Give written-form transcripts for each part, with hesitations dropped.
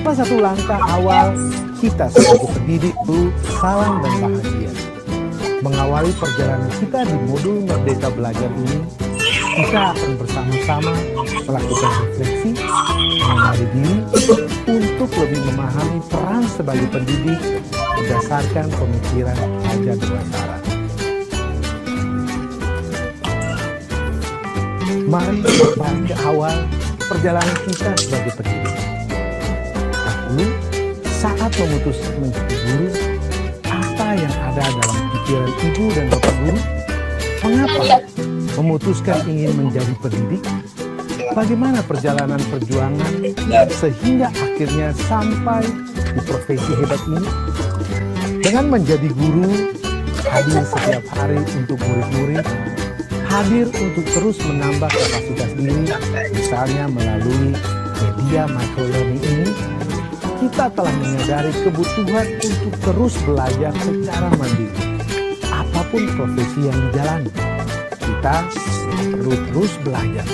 Salah satu langkah awal kita sebagai pendidik itu salam dan bahagia. Mengawali perjalanan kita di modul Merdeka Belajar ini, kita akan bersama-sama melakukan refleksi, mengenali diri, untuk lebih memahami peran sebagai pendidik berdasarkan pemikiran Ki Hajar Dewantara. Mari kembali ke awal perjalanan kita sebagai pendidik. Dahulu, saat memutuskan menjadi guru, apa yang ada dalam pikiran ibu dan bapak guru? Mengapa memutuskan ingin menjadi pendidik? Bagaimana perjalanan perjuangan sehingga akhirnya sampai di profesi hebat ini? Dengan menjadi guru, hadir setiap hari untuk murid-murid, hadir untuk terus menambah kapasitas diri, misalnya melalui media microlearning ini, kita telah menyadari kebutuhan untuk terus belajar secara mandiri. Apapun profesi yang dijalani, kita perlu terus belajar.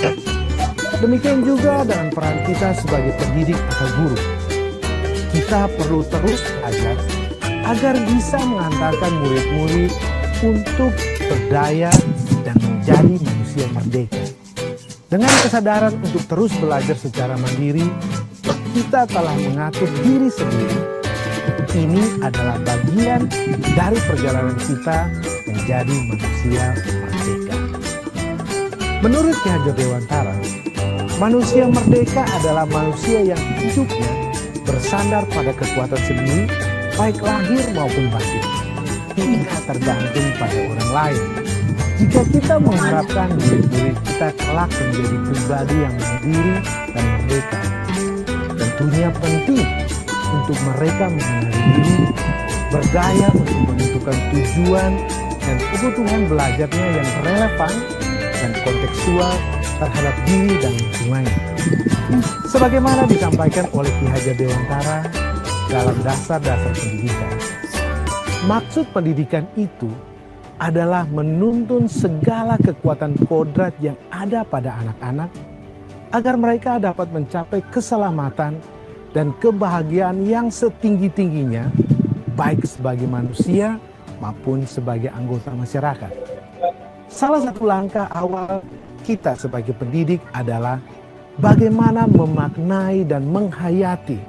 Demikian juga dengan peran kita sebagai pendidik atau guru. Kita perlu terus belajar agar bisa mengantarkan murid-murid untuk berdaya dan menjadi manusia merdeka. Dengan kesadaran untuk terus belajar secara mandiri, kita telah mengatur diri sendiri. Ini adalah bagian dari perjalanan kita menjadi manusia merdeka. Menurut Ki Hajar Dewantara, manusia merdeka adalah manusia yang hidupnya bersandar pada kekuatan sendiri, baik lahir maupun batin, tidak tergantung pada orang lain. Jika kita mengharapkan murid-murid kita kelak menjadi pribadi yang mandiri dan merdeka, tentunya penting untuk mereka mengenali diri, berdaya untuk menentukan tujuan dan kebutuhan belajarnya yang relevan dan kontekstual terhadap diri dan lingkungannya. Sebagaimana disampaikan oleh Ki Hajar Dewantara dalam dasar-dasar pendidikan, maksud pendidikan itu adalah menuntun segala kekuatan kodrat yang ada pada anak-anak agar mereka dapat mencapai keselamatan dan kebahagiaan yang setinggi-tingginya, baik sebagai manusia maupun sebagai anggota masyarakat. Salah satu langkah awal kita sebagai pendidik adalah bagaimana memaknai dan menghayati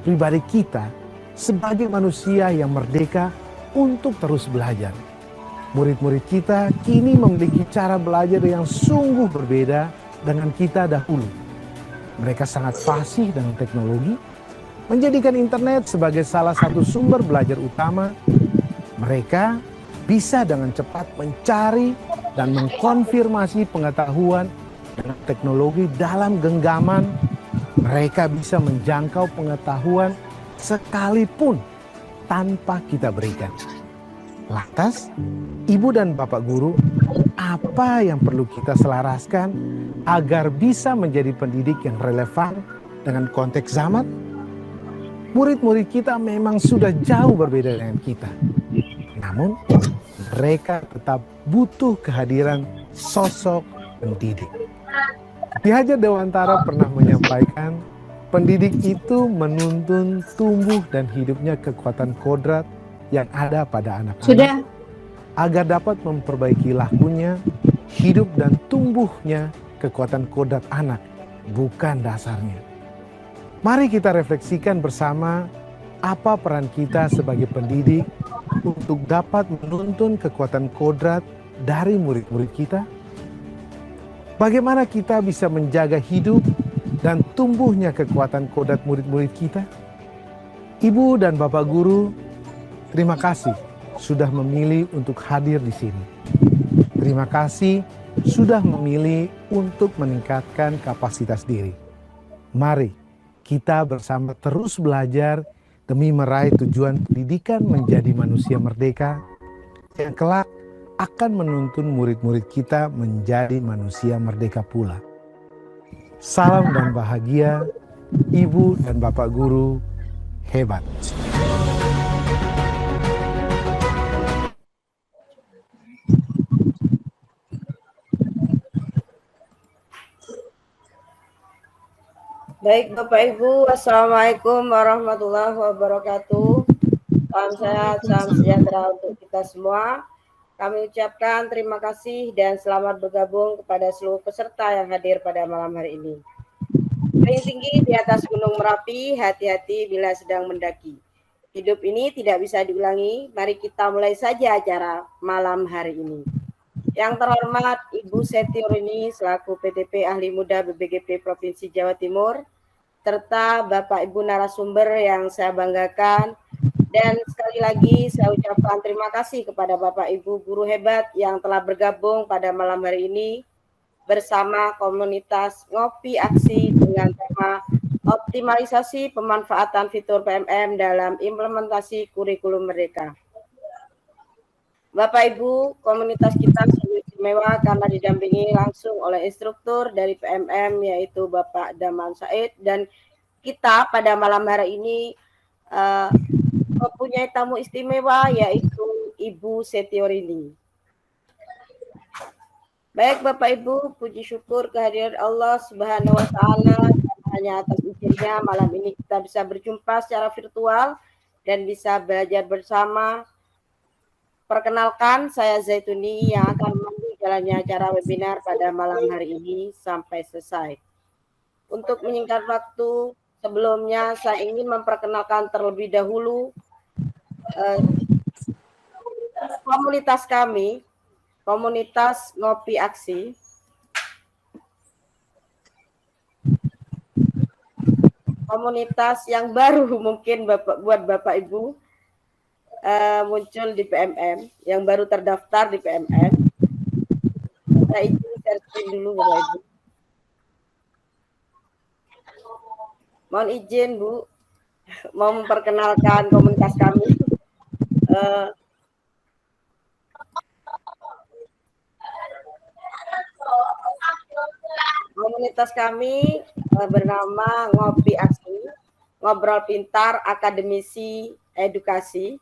pribadi kita sebagai manusia yang merdeka untuk terus belajar. Murid-murid kita kini memiliki cara belajar yang sungguh berbeda dengan kita dahulu. Mereka sangat fasih dengan teknologi, menjadikan internet sebagai salah satu sumber belajar utama. Mereka bisa dengan cepat mencari dan mengkonfirmasi pengetahuan dengan teknologi dalam genggaman. Mereka bisa menjangkau pengetahuan sekalipun tanpa kita berikan. Lantas, ibu dan bapak guru, apa yang perlu kita selaraskan agar bisa menjadi pendidik yang relevan dengan konteks zaman? Murid-murid kita memang sudah jauh berbeda dengan kita. Namun, mereka tetap butuh kehadiran sosok pendidik. Ki Hajar Dewantara pernah menyampaikan, pendidik itu menuntun tumbuh dan hidupnya kekuatan kodrat yang ada pada anak-anak agar dapat memperbaiki lakunya, hidup dan tumbuhnya kekuatan kodrat anak, bukan dasarnya. Mari kita refleksikan bersama apa peran kita sebagai pendidik untuk dapat menuntun kekuatan kodrat dari murid-murid kita. Bagaimana kita bisa menjaga hidup dan tumbuhnya kekuatan kodrat murid-murid kita? Ibu dan bapak guru, terima kasih sudah memilih untuk hadir di sini. Terima kasih sudah memilih untuk meningkatkan kapasitas diri. Mari kita bersama terus belajar demi meraih tujuan pendidikan menjadi manusia merdeka yang kelak akan menuntun murid-murid kita menjadi manusia merdeka pula. Salam dan bahagia, ibu dan bapak guru hebat. Baik Bapak Ibu, Assalamualaikum warahmatullahi wabarakatuh. Salam sehat, salam sejahtera untuk kita semua. Kami ucapkan terima kasih dan selamat bergabung kepada seluruh peserta yang hadir pada malam hari ini. Paling tinggi di atas Gunung Merapi, hati-hati bila sedang mendaki. Hidup ini tidak bisa diulangi, mari kita mulai saja acara malam hari ini. Yang terhormat Ibu Setiorini selaku PTP Ahli Muda BPGP Provinsi Jawa Timur, serta Bapak Ibu narasumber yang saya banggakan. Dan sekali lagi saya ucapkan terima kasih kepada Bapak Ibu guru hebat yang telah bergabung pada malam hari ini bersama komunitas Ngopi Aksi dengan tema optimalisasi pemanfaatan fitur PMM dalam implementasi kurikulum mereka. Bapak Ibu, komunitas kita sungguh istimewa karena didampingi langsung oleh instruktur dari PMM yaitu Bapak Daman Said, dan kita pada malam hari ini mempunyai tamu istimewa yaitu Ibu Setiorini. Baik Bapak Ibu, puji syukur kehadiran Allah Subhanahu wa taala, hanya atas izinnya malam ini kita bisa berjumpa secara virtual dan bisa belajar bersama. Perkenalkan, saya Zaituni yang akan memandu jalannya acara webinar pada malam hari ini sampai selesai. Untuk menyingkat waktu, sebelumnya saya ingin memperkenalkan terlebih dahulu komunitas kami, komunitas Ngopi Aksi. Komunitas yang baru mungkin buat Bapak Ibu, muncul di PMM, yang baru terdaftar di PMM. Saya izin share screen dulu Bapak Ibu. Mohon izin Bu, mau memperkenalkan komunitas kami. Komunitas kami bernama Ngopi Aksi, Ngobrol Pintar Akademisi Edukasi,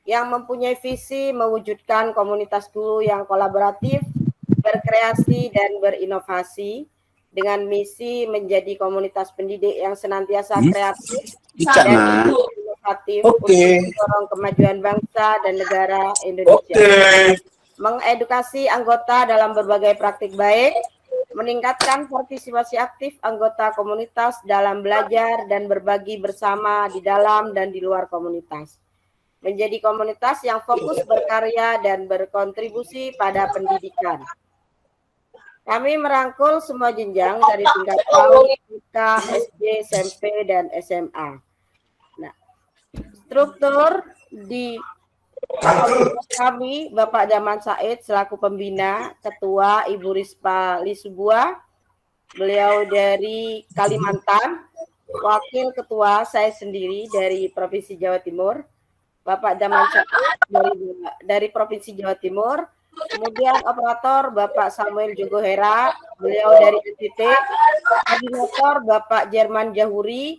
yang mempunyai visi mewujudkan komunitas guru yang kolaboratif, berkreasi, dan berinovasi dengan misi menjadi komunitas pendidik yang senantiasa kreatif dan inovatif untuk mendorong kemajuan bangsa dan negara Indonesia. Mengedukasi anggota dalam berbagai praktik baik, meningkatkan partisipasi aktif anggota komunitas dalam belajar dan berbagi bersama di dalam dan di luar komunitas. Menjadi komunitas yang fokus berkarya dan berkontribusi pada pendidikan. Kami merangkul semua jenjang dari tingkat PAUD, TK, SD, SMP, dan SMA. Nah, struktur di komunitas kami, Bapak Daman Said selaku pembina, ketua Ibu Rispa Lisubua, beliau dari Kalimantan, wakil ketua saya sendiri dari Provinsi Jawa Timur, Bapak Daman Said dari Provinsi Jawa Timur, kemudian operator Bapak Samuel Jogohera, beliau dari NTT, koordinator Bapak Jerman Jahuri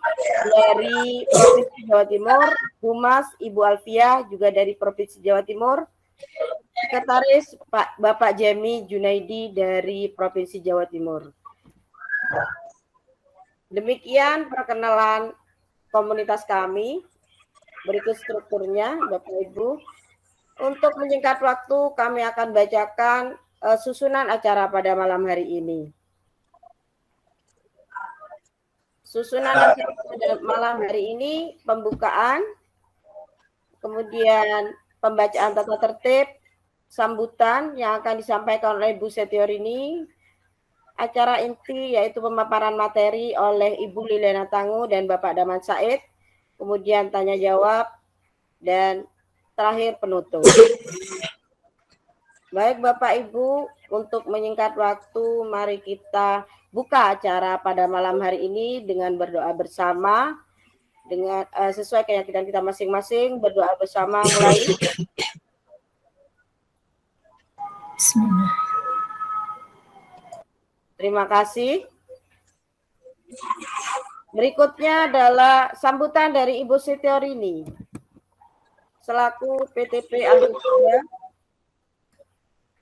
dari Provinsi Jawa Timur, Humas Ibu Alfia juga dari Provinsi Jawa Timur, Sekretaris Bapak Jemi Junaidi dari Provinsi Jawa Timur. Demikian perkenalan komunitas kami. Berikut strukturnya Bapak Ibu. Untuk menyingkat waktu, kami akan bacakan susunan acara pada malam hari ini. Susunan acara pada malam hari ini, pembukaan, kemudian pembacaan tata tertib, sambutan yang akan disampaikan oleh Ibu Setiorini, acara inti yaitu pemaparan materi oleh Ibu Liliana Tangu dan Bapak Daman Said, kemudian tanya jawab, dan terakhir penutup. Baik Bapak Ibu, untuk menyingkat waktu, mari kita buka acara pada malam hari ini dengan berdoa bersama, dengan sesuai keyakinan kita masing-masing, berdoa bersama mulai. Bismillah. Terima kasih. Berikutnya adalah sambutan dari Ibu Setiorini selaku PTP Ahli Muda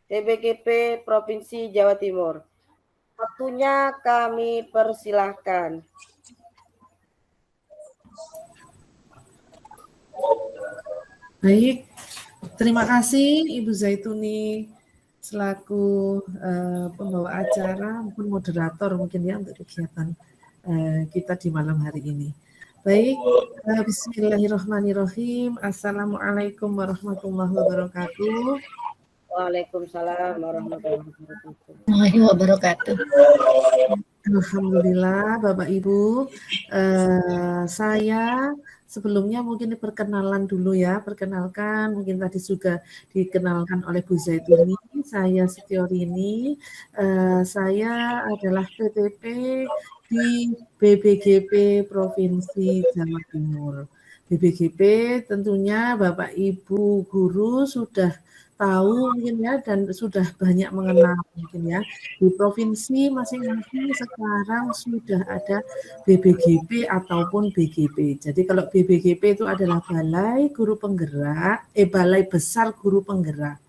BPGP Provinsi Jawa Timur. Waktunya kami persilahkan. Baik, terima kasih Ibu Zaituni selaku pembawa acara maupun moderator mungkin ya untuk kegiatan kita di malam hari ini. Baik, bismillahirrahmanirrahim. Assalamualaikum warahmatullahi wabarakatuh. Waalaikumsalam warahmatullahi wabarakatuh. Warahmatullahi wabarakatuh. Alhamdulillah Bapak Ibu, saya sebelumnya mungkin perkenalan dulu ya, perkenalkan mungkin tadi juga dikenalkan oleh Bu Zaituni, saya Setiorini, saya adalah PTP di BBGP Provinsi Jawa Timur. BBGP tentunya Bapak Ibu guru sudah tahu mungkin ya dan sudah banyak mengenal mungkin ya. Di provinsi masing-masing sekarang sudah ada BBGP ataupun BGP. Jadi kalau BBGP itu adalah Balai Guru Penggerak, Balai Besar Guru Penggerak.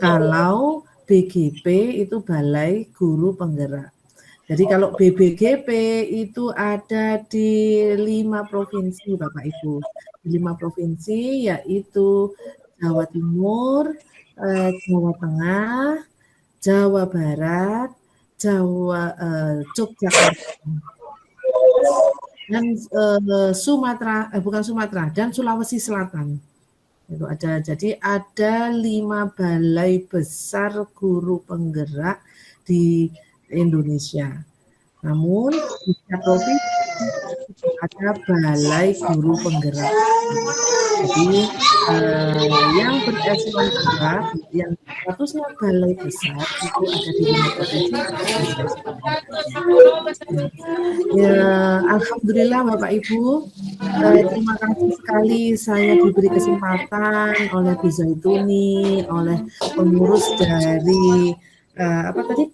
Kalau BGP itu Balai Guru Penggerak. Jadi kalau BBGP itu ada di 5 provinsi Bapak Ibu. Di 5 provinsi yaitu Jawa Timur, Jawa Tengah, Jawa Barat, Yogyakarta, dan dan Sulawesi Selatan. Itu ada. Jadi ada 5 balai besar guru penggerak di Indonesia. Namun di setiap provinsi ada balai guru penggerak. Jadi yang bereselon 4, yang statusnya balai besar itu ada di 5 provinsi. Ya, alhamdulillah Bapak Ibu, terima kasih sekali saya diberi kesempatan oleh Bu Zaituni, oleh pengurus dari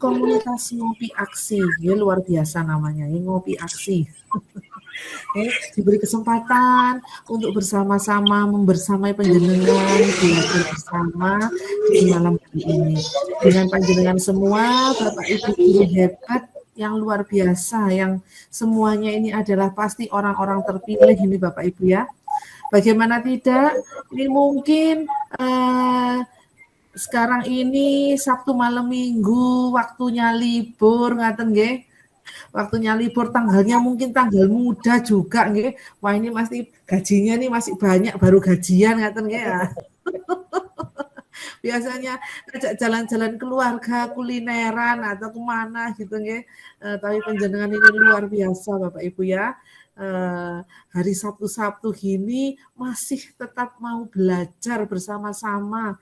komunitas Ngopi Aksi, ya luar biasa namanya, ya Ngopi Aksi. Diberi kesempatan untuk bersama-sama membersamai panjenengan, belajar bersama di malam hari ini. Dengan panjenengan semua, Bapak Ibu guru hebat yang luar biasa, yang semuanya ini adalah pasti orang-orang terpilih ini Bapak Ibu ya. Bagaimana tidak, ini mungkin sekarang ini Sabtu malam Minggu, waktunya libur, ngaten nggih. Waktunya libur, tanggalnya mungkin tanggal muda juga nggih. Wah, ini masih gajinya nih masih banyak, baru gajian ngaten nggih ya. Biasanya ajak jalan-jalan keluarga, kulineran atau kemana gitu nggih. Tapi panjenengan ini luar biasa Bapak Ibu ya. Hari Sabtu-Sabtu gini masih tetap mau belajar bersama-sama.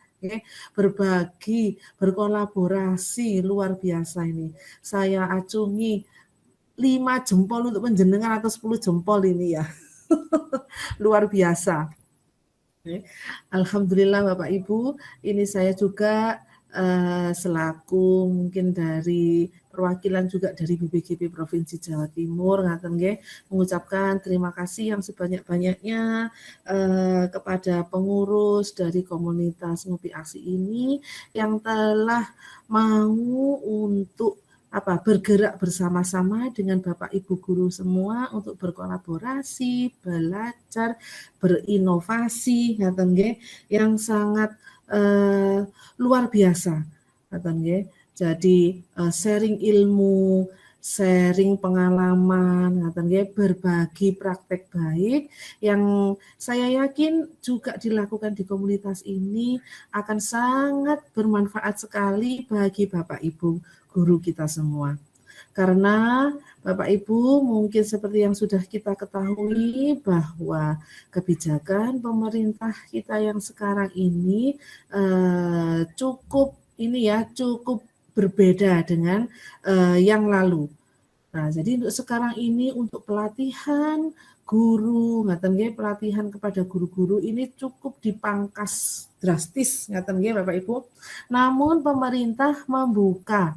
Berbagi, berkolaborasi, luar biasa ini. Saya acungi 5 jempol untuk panjenengan atau 10 jempol ini ya. Luar biasa. Alhamdulillah Bapak Ibu, ini saya juga selaku mungkin dari perwakilan juga dari BBGP Provinsi Jawa Timur ngaten nggih, mengucapkan terima kasih yang sebanyak-banyaknya kepada pengurus dari komunitas Ngopi Aksi ini yang telah mau untuk bergerak bersama-sama dengan Bapak Ibu guru semua untuk berkolaborasi, belajar, berinovasi ngaten nggih, yang sangat luar biasa ngaten nggih. Jadi sharing ilmu, sharing pengalaman ngaten nggih, berbagi praktek baik yang saya yakin juga dilakukan di komunitas ini akan sangat bermanfaat sekali bagi Bapak Ibu guru kita semua. Karena Bapak Ibu mungkin seperti yang sudah kita ketahui bahwa kebijakan pemerintah kita yang sekarang ini cukup berbeda dengan yang lalu. Nah, jadi untuk sekarang ini untuk pelatihan guru, ngaten nggih, pelatihan kepada guru-guru ini cukup dipangkas drastis, ngaten nggih Bapak Ibu. Namun pemerintah membuka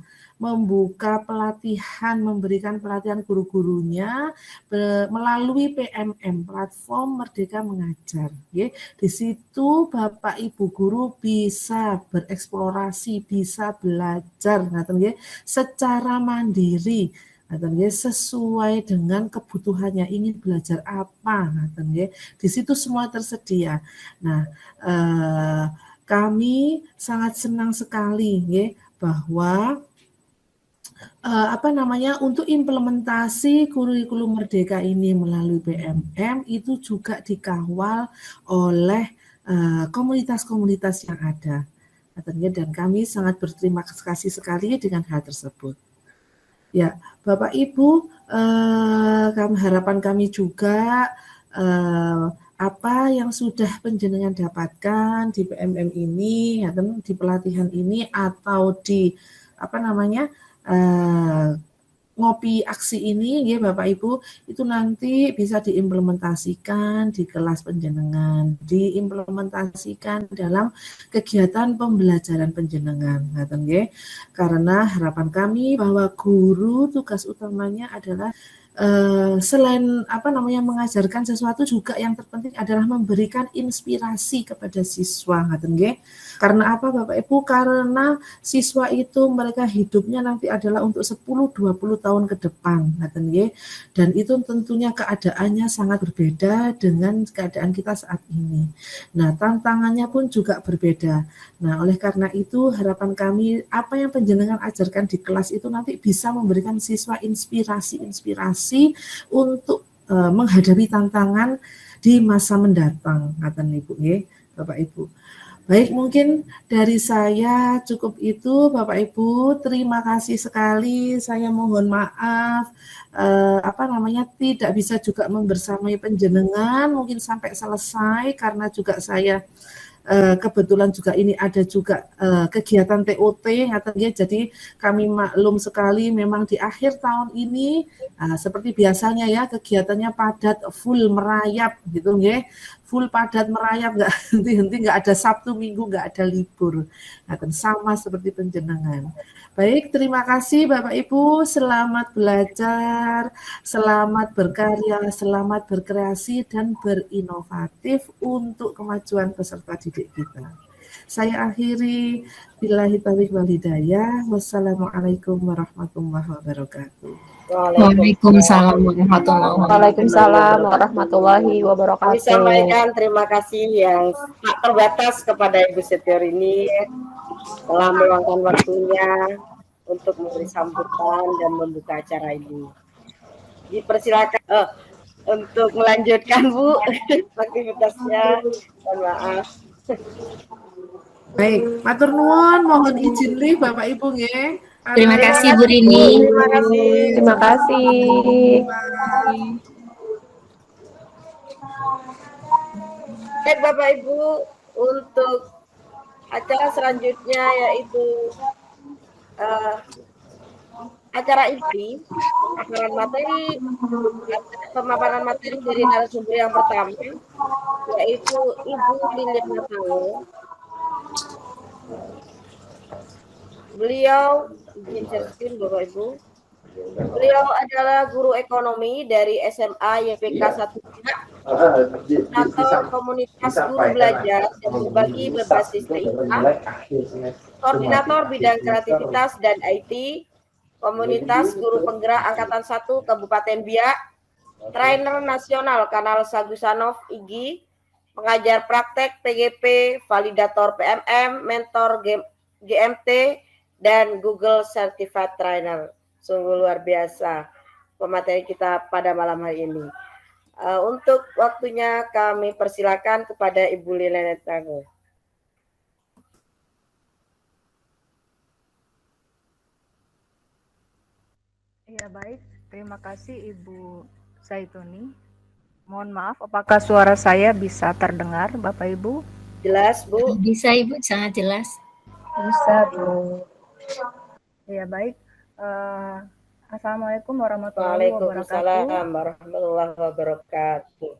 pelatihan, memberikan pelatihan guru-gurunya melalui PMM, Platform Merdeka Mengajar. Di situ Bapak Ibu guru bisa bereksplorasi, bisa belajar secara mandiri Ngaten nggih, sesuai dengan kebutuhannya, ingin belajar apa, ngaten nggih. Di situ semua tersedia. Nah, kami sangat senang sekali nggih bahwa untuk implementasi kurikulum Merdeka ini melalui BMM itu juga dikawal oleh komunitas-komunitas yang ada. Dan kami sangat berterima kasih sekali dengan hal tersebut. Ya, Bapak Ibu, harapan kami juga apa yang sudah panjenengan dapatkan di BMM ini, di pelatihan ini atau di ngopi aksi ini, ya Bapak Ibu, itu nanti bisa diimplementasikan di kelas panjenengan, diimplementasikan dalam kegiatan pembelajaran panjenengan, karena harapan kami bahwa guru tugas utamanya adalah selain mengajarkan sesuatu, juga yang terpenting adalah memberikan inspirasi kepada siswa, karena apa Bapak Ibu? Karena siswa itu mereka hidupnya nanti adalah untuk 10-20 tahun ke depan, dan itu tentunya keadaannya sangat berbeda dengan keadaan kita saat ini. Nah, tantangannya pun juga berbeda. Nah, oleh karena itu harapan kami apa yang panjenengan ajarkan di kelas itu nanti bisa memberikan siswa inspirasi untuk menghadapi tantangan di masa mendatang, Bapak Ibu. Baik, mungkin dari saya cukup itu, Bapak Ibu. Terima kasih sekali. Saya mohon maaf tidak bisa juga membersamai panjenengan mungkin sampai selesai, karena juga saya kebetulan juga ini ada juga kegiatan TOT, jadi kami maklum sekali memang di akhir tahun ini seperti biasanya ya, kegiatannya padat, full merayap gitu nggih. Full padat merayap, nggak henti-henti, nggak ada Sabtu Minggu, nggak ada libur. Sama seperti panjenengan. Baik, terima kasih Bapak Ibu, selamat belajar, selamat berkarya, selamat berkreasi dan berinovatif untuk kemajuan peserta didik kita. Saya akhiri, billahi taufiq wal hidayah. Wassalamualaikum warahmatullahi wabarakatuh. Waalaikumsalam warahmatullahi wabarakatuh. Kami sampaikan terima kasih yang tak terbatas kepada Ibu Setiorini telah meluangkan waktunya untuk memberi sambutan dan membuka acara ini. Dipersilakan untuk melanjutkan Bu aktivitasnya. Mohon maaf. Baik, matur nuwun, mohon izin nih Bapak Ibu nggih. Terima kasih Bu Rini. Terima kasih. Terima kasih. Baik Bapak Ibu, untuk acara selanjutnya yaitu acara inti pemaparan materi dari narasumber yang pertama, yaitu Ibu Lilian Natango. Beliau Bapak Ibu. Beliau adalah guru ekonomi dari SMA YPK 1 atau komunitas guru belajar dan berbagi berbasis TIK, koordinator bidang kreativitas dan IT, komunitas guru penggerak Angkatan 1 Kabupaten Biak, trainer nasional Kanal Sagusanov IGI, pengajar praktek PGP, validator PMM, mentor GMT, dan Google Certified Trainer. Sungguh luar biasa pemateri kita pada malam hari ini. Untuk waktunya kami persilakan kepada Ibu Lilian Natango. Ya baik, terima kasih Ibu Zaituni. Mohon maaf, apakah suara saya bisa terdengar Bapak Ibu? Jelas Bu? Bisa Ibu, sangat jelas. Bisa Bu. Ya baik. Assalamualaikum warahmatullahi wabarakatuh. Waalaikumsalam warahmatullahi wabarakatuh.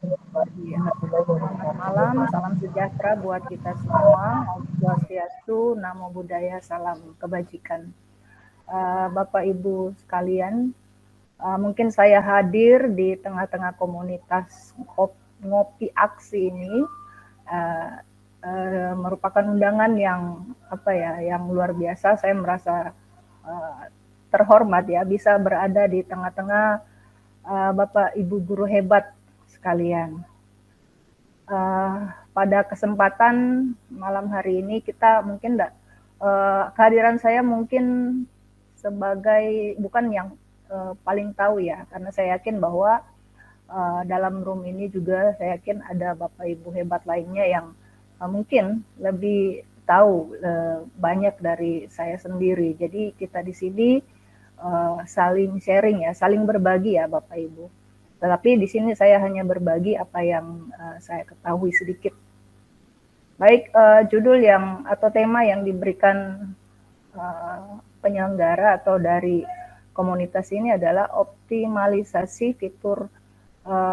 Selamat malam, salam sejahtera buat kita semua. Om Swastiastu, Namo Buddhaya, salam kebajikan. Bapak Ibu sekalian, mungkin saya hadir di tengah-tengah komunitas ngopi aksi ini merupakan undangan yang yang luar biasa. Saya merasa terhormat ya bisa berada di tengah-tengah Bapak Ibu guru hebat sekalian. Pada kesempatan malam hari ini kita mungkin kehadiran saya mungkin sebagai bukan yang paling tahu ya, karena saya yakin bahwa dalam room ini juga saya yakin ada Bapak Ibu hebat lainnya yang mungkin lebih tahu banyak dari saya sendiri. Jadi kita di sini saling sharing ya, saling berbagi ya Bapak Ibu. Tetapi di sini saya hanya berbagi apa yang saya ketahui sedikit. Baik, judul atau tema yang diberikan penyelenggara atau dari komunitas ini adalah optimalisasi fitur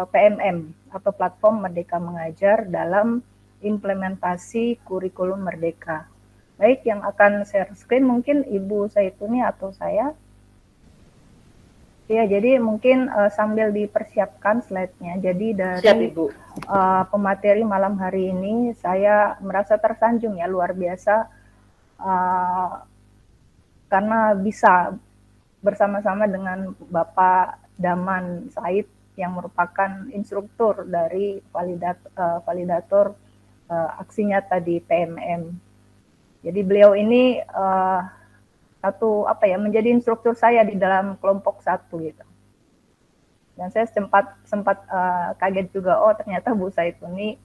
PMM atau Platform Merdeka Mengajar dalam implementasi kurikulum Merdeka. Baik, yang akan share screen mungkin Ibu Zaituni atau saya. Ya, jadi mungkin sambil dipersiapkan slide-nya. Jadi dari pemateri malam hari ini saya merasa tersanjung ya, luar biasa karena bisa bersama-sama dengan Bapak Daman Said yang merupakan instruktur dari validator aksi nyata di PMM. Jadi beliau ini menjadi instruktur saya di dalam kelompok 1 gitu. Dan saya sempat kaget juga, oh ternyata Bu Zaituni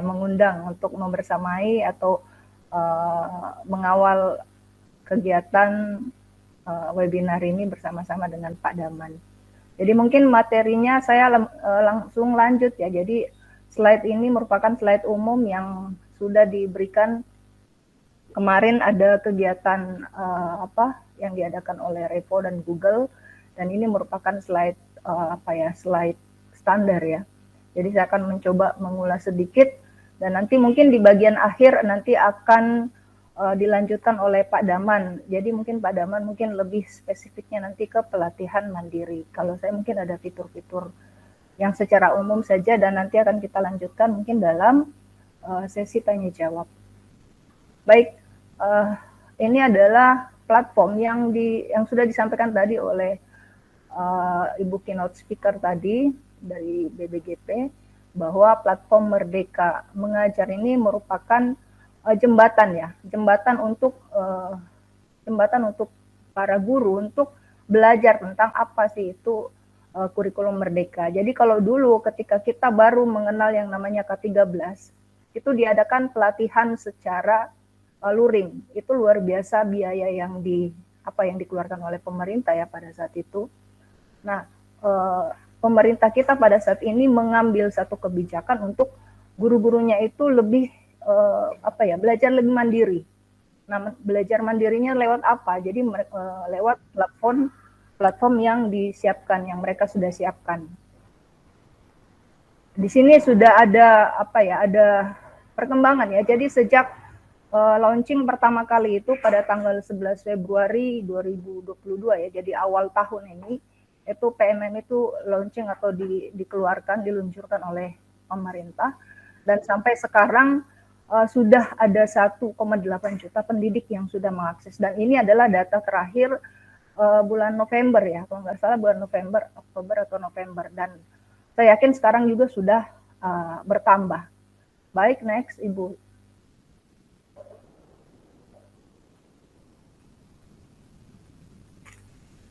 mengundang untuk membersamai atau mengawal kegiatan webinar ini bersama-sama dengan Pak Daman. Jadi mungkin materinya saya langsung lanjut ya. Jadi slide ini merupakan slide umum yang sudah diberikan. Kemarin ada kegiatan yang diadakan oleh Repo dan Google, dan ini merupakan slide slide standar ya. Jadi saya akan mencoba mengulas sedikit, dan nanti mungkin di bagian akhir nanti akan dilanjutkan oleh Pak Daman. Jadi mungkin Pak Daman mungkin lebih spesifiknya nanti ke pelatihan mandiri. Kalau saya mungkin ada fitur-fitur yang secara umum saja, dan nanti akan kita lanjutkan mungkin dalam sesi tanya jawab. Baik. Ini adalah platform yang sudah disampaikan tadi oleh Ibu keynote speaker tadi dari BBGP, bahwa platform Merdeka Mengajar ini merupakan jembatan untuk para guru untuk belajar tentang apa sih itu kurikulum Merdeka. Jadi kalau dulu ketika kita baru mengenal yang namanya K13, itu diadakan pelatihan secara luring. Itu luar biasa biaya yang dikeluarkan oleh pemerintah ya pada saat itu. Nah, pemerintah kita pada saat ini mengambil satu kebijakan untuk guru-gurunya itu lebih belajar lebih mandiri. Nah, belajar mandirinya lewat apa? Jadi lewat platform yang disiapkan, yang mereka sudah siapkan. Di sini sudah ada ada perkembangan ya. Jadi sejak launching pertama kali itu pada tanggal 11 Februari 2022 ya, jadi awal tahun ini, itu PMM itu launching atau diluncurkan oleh pemerintah, dan sampai sekarang sudah ada 1,8 juta pendidik yang sudah mengakses, dan ini adalah data terakhir bulan November ya, kalau nggak salah bulan November, Oktober atau November, dan saya yakin sekarang juga sudah bertambah. Baik, next Ibu.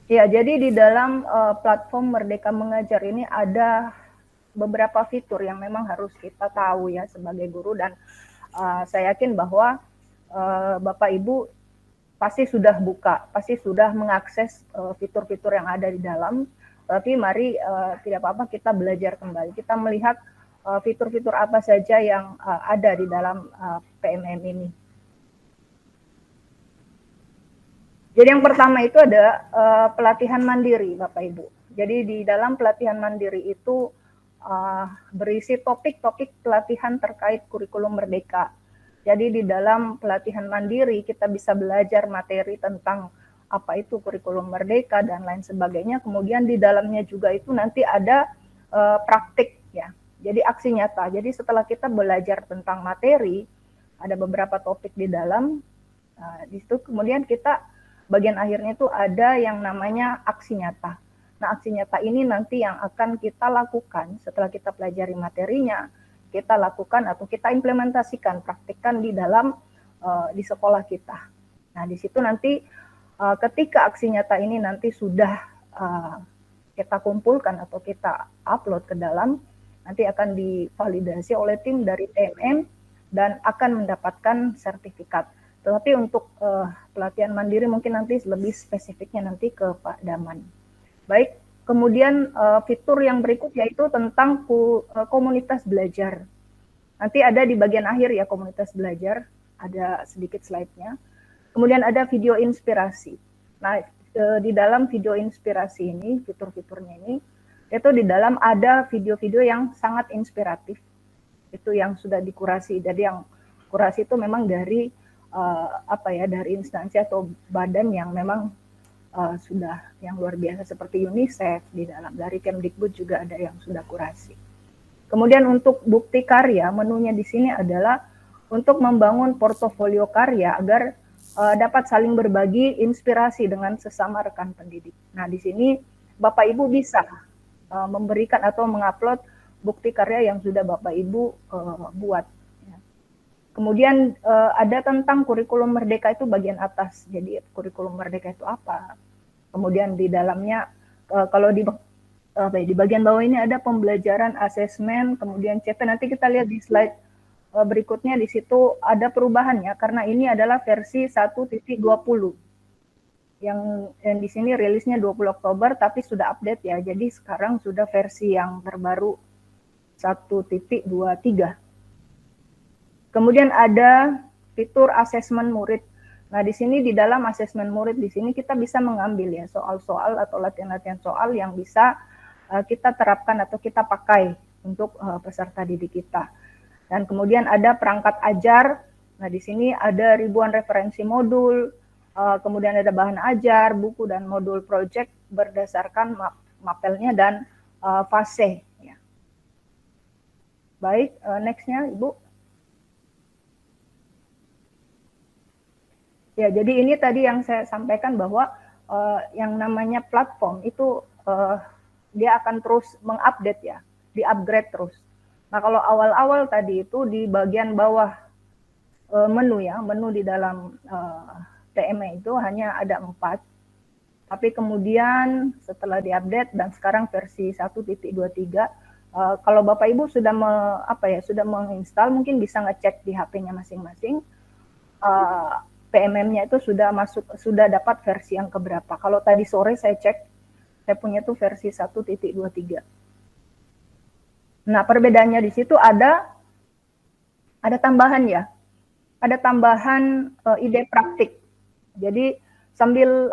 Ya, jadi di dalam platform Merdeka Mengajar ini ada beberapa fitur yang memang harus kita tahu ya sebagai guru, dan saya yakin bahwa Bapak Ibu pasti sudah pasti sudah mengakses fitur-fitur yang ada di dalam. Tapi mari tidak apa-apa kita belajar kembali, kita melihat fitur-fitur apa saja yang ada di dalam PMM ini. Jadi yang pertama itu ada pelatihan mandiri, Bapak Ibu. Jadi di dalam pelatihan mandiri itu berisi topik-topik pelatihan terkait kurikulum Merdeka. Jadi di dalam pelatihan mandiri kita bisa belajar materi tentang apa itu kurikulum Merdeka dan lain sebagainya. Kemudian di dalamnya juga itu nanti ada praktik ya. Jadi aksi nyata. Jadi setelah kita belajar tentang materi, ada beberapa topik di dalam. Di situ kemudian kita bagian akhirnya itu ada yang namanya aksi nyata. Nah, aksi nyata ini nanti yang akan kita lakukan setelah kita pelajari materinya, kita lakukan atau kita implementasikan, praktikkan di dalam di sekolah kita. Nah, di situ nanti ketika aksi nyata ini nanti sudah kita kumpulkan atau kita upload ke dalam, nanti akan divalidasi oleh tim dari TMM dan akan mendapatkan sertifikat. Tetapi untuk pelatihan mandiri mungkin nanti lebih spesifiknya nanti ke Pak Daman. Baik, kemudian fitur yang berikut yaitu tentang komunitas belajar. Nanti ada di bagian akhir ya komunitas belajar, ada sedikit slide-nya. Kemudian ada video inspirasi. Nah, di dalam video inspirasi ini, fitur-fiturnya ini, itu di dalam ada video-video yang sangat inspiratif. Itu yang sudah dikurasi. Jadi yang kurasi itu memang dari dari instansi atau badan yang memang sudah yang luar biasa seperti UNICEF di dalam, dari Kemdikbud juga ada yang sudah kurasi. Kemudian untuk bukti karya, menunya di sini adalah untuk membangun portofolio karya agar dapat saling berbagi inspirasi dengan sesama rekan pendidik. Nah, di sini Bapak Ibu bisa memberikan atau mengupload bukti karya yang sudah Bapak Ibu buat. Kemudian ada tentang kurikulum merdeka itu bagian atas. Jadi kurikulum merdeka itu apa? Kemudian di dalamnya kalau di bagian bawah ini ada pembelajaran, asesmen, kemudian CP. Nanti kita lihat di slide berikutnya, di situ ada perubahannya karena ini adalah versi 1.20. Yang di sini rilisnya 20 Oktober tapi sudah update ya. Jadi sekarang sudah versi yang terbaru 1.23. Kemudian ada fitur asesmen murid. Nah, di sini di dalam asesmen murid di sini kita bisa mengambil ya soal-soal atau latihan-latihan soal yang bisa kita terapkan atau kita pakai untuk peserta didik kita. Dan kemudian ada perangkat ajar. Nah, di sini ada ribuan referensi modul, kemudian ada bahan ajar, buku dan modul project berdasarkan mapelnya dan fase. Ya. Baik, next-nya Ibu. Ya, jadi ini tadi yang saya sampaikan bahwa yang namanya platform itu dia akan terus mengupdate ya, di-upgrade terus. Nah, kalau awal-awal tadi itu di bagian bawah menu ya, menu di dalam TME itu hanya ada 4. Tapi kemudian setelah diupdate dan sekarang versi 1.23, kalau Bapak Ibu sudah sudah menginstal, mungkin bisa ngecek di HP-nya masing-masing. PMM-nya itu sudah dapat versi yang keberapa. Kalau tadi sore saya cek, saya punya tuh versi 1.23. Nah, perbedaannya di situ ada tambahan ya. Ada tambahan ide praktik. Jadi sambil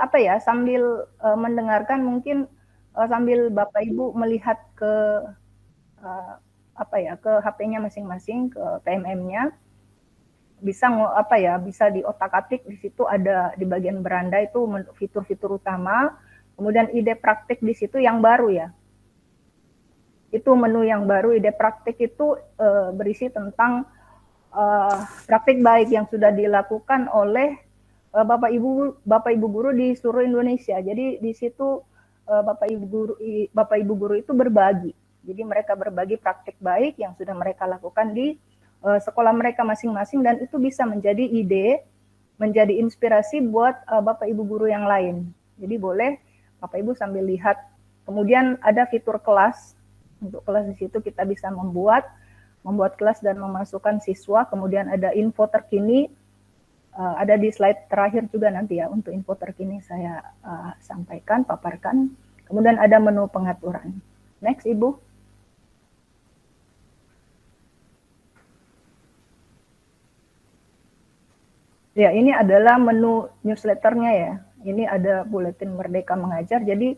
mendengarkan mungkin sambil Bapak Ibu melihat ke ke HP-nya masing-masing, ke PMM-nya. Bisa diotak-atik. Di situ ada di bagian beranda itu fitur-fitur utama, kemudian ide praktik di situ yang baru ya, itu menu yang baru. Ide praktik itu berisi tentang praktik baik yang sudah dilakukan oleh Bapak Ibu guru di seluruh Indonesia. Jadi di situ Bapak Ibu guru itu berbagi, jadi mereka berbagi praktik baik yang sudah mereka lakukan di sekolah mereka masing-masing, dan itu bisa menjadi ide, menjadi inspirasi buat Bapak Ibu guru yang lain. Jadi boleh Bapak Ibu sambil lihat. Kemudian ada fitur kelas. Untuk kelas di situ kita bisa membuat kelas dan memasukkan siswa. Kemudian ada info terkini. Ada di slide terakhir juga nanti ya, untuk info terkini saya sampaikan, paparkan. Kemudian ada menu pengaturan. Next, Ibu. Ya, ini adalah menu newsletternya ya. Ini ada buletin Merdeka Mengajar. Jadi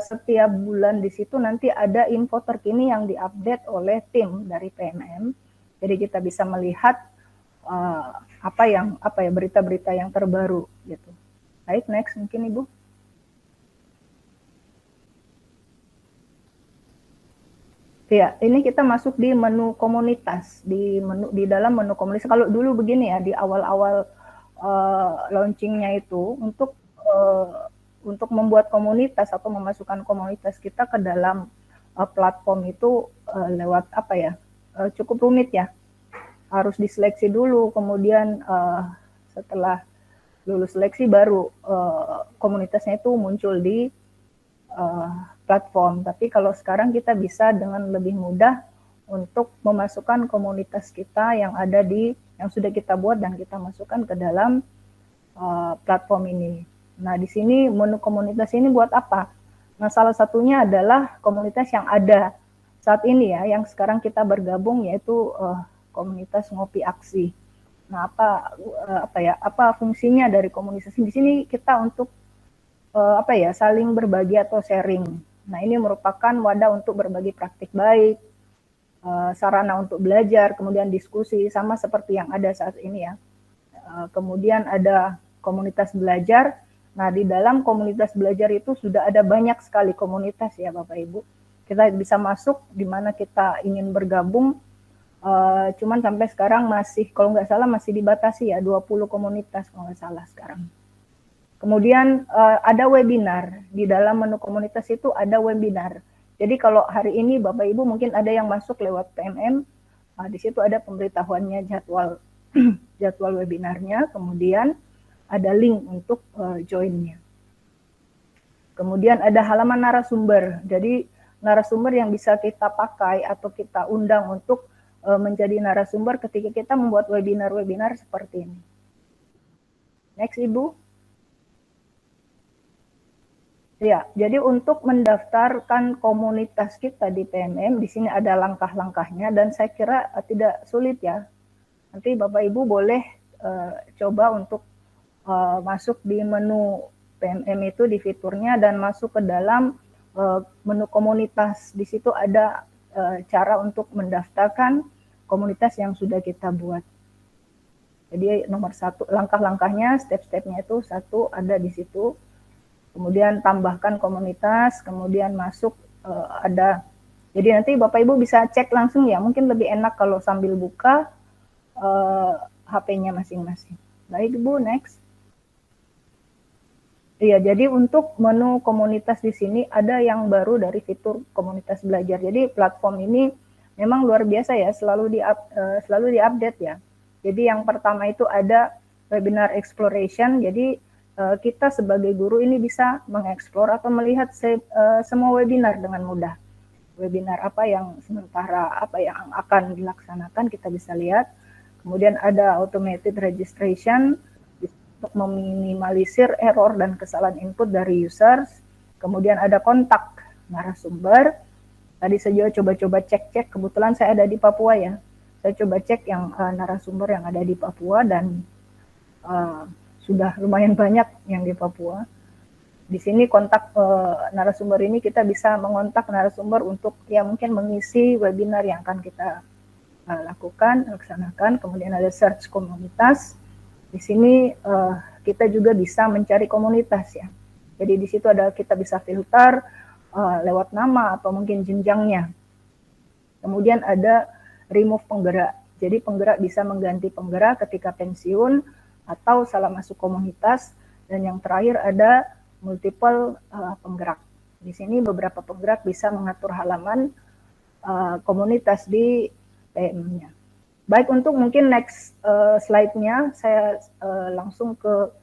setiap bulan di situ nanti ada info terkini yang diupdate oleh tim dari PMM. Jadi kita bisa melihat berita-berita yang terbaru gitu. Baik, next mungkin Ibu. Ya, ini kita masuk di menu komunitas, di dalam menu komunitas. Kalau dulu begini ya, di awal-awal launchingnya itu untuk untuk membuat komunitas atau memasukkan komunitas kita ke dalam platform itu lewat apa ya, cukup rumit ya. Harus diseleksi dulu, kemudian setelah lulus seleksi baru komunitasnya itu muncul di platform. Tapi kalau sekarang kita bisa dengan lebih mudah untuk memasukkan komunitas kita yang ada yang sudah kita buat dan kita masukkan ke dalam platform ini. Nah, di sini menu komunitas ini buat apa? Nah, salah satunya adalah komunitas yang ada saat ini ya, yang sekarang kita bergabung, yaitu komunitas Ngopi Aksi. Nah, apa fungsinya dari komunitas ini? Di sini kita untuk saling berbagi atau sharing. Nah, ini merupakan wadah untuk berbagi praktik baik, sarana untuk belajar, kemudian diskusi, sama seperti yang ada saat ini ya. Kemudian ada komunitas belajar. Nah, di dalam komunitas belajar itu sudah ada banyak sekali komunitas ya Bapak Ibu. Kita bisa masuk di mana kita ingin bergabung, cuman sampai sekarang masih, kalau nggak salah masih dibatasi ya, 20 komunitas kalau nggak salah sekarang. Kemudian ada webinar, di dalam menu komunitas itu ada webinar. Jadi kalau hari ini Bapak Ibu mungkin ada yang masuk lewat PMM, di situ ada pemberitahuannya jadwal jadwal webinarnya, kemudian ada link untuk join-nya. Kemudian ada halaman narasumber. Jadi narasumber yang bisa kita pakai atau kita undang untuk menjadi narasumber ketika kita membuat webinar-webinar seperti ini. Next, Ibu. Ya, jadi untuk mendaftarkan komunitas kita di PMM, di sini ada langkah-langkahnya dan saya kira tidak sulit ya. Nanti Bapak Ibu boleh coba untuk masuk di menu PMM itu di fiturnya dan masuk ke dalam menu komunitas. Di situ ada cara untuk mendaftarkan komunitas yang sudah kita buat. Jadi nomor 1, langkah-langkahnya, step-stepnya itu 1 ada di situ. Kemudian tambahkan komunitas, kemudian masuk ada. Jadi nanti Bapak Ibu bisa cek langsung ya, mungkin lebih enak kalau sambil buka HP-nya masing-masing. Baik Bu, next. Iya, jadi untuk menu komunitas di sini ada yang baru dari fitur komunitas belajar. Jadi platform ini memang luar biasa ya, selalu diupdate ya. Jadi yang pertama itu ada webinar exploration. Jadi kita sebagai guru ini bisa mengeksplor atau melihat semua webinar dengan mudah. Webinar apa yang sementara, apa yang akan dilaksanakan kita bisa lihat. Kemudian ada automated registration untuk meminimalisir error dan kesalahan input dari users. Kemudian ada kontak narasumber. Tadi saya coba-coba cek-cek, kebetulan saya ada di Papua ya. Saya coba cek yang narasumber yang ada di Papua dan sudah lumayan banyak yang di Papua. Di sini kontak narasumber ini kita bisa mengontak narasumber untuk ya mungkin mengisi webinar yang akan kita laksanakan. Kemudian ada search komunitas. Di sini kita juga bisa mencari komunitas ya. Jadi di situ kita bisa filter lewat nama atau mungkin jenjangnya. Kemudian ada remove penggerak. Jadi penggerak bisa mengganti penggerak ketika pensiun atau salah masuk komunitas. Dan yang terakhir ada multiple penggerak. Di sini beberapa penggerak bisa mengatur halaman komunitas di PM-nya. Baik, untuk mungkin next slide-nya saya langsung ke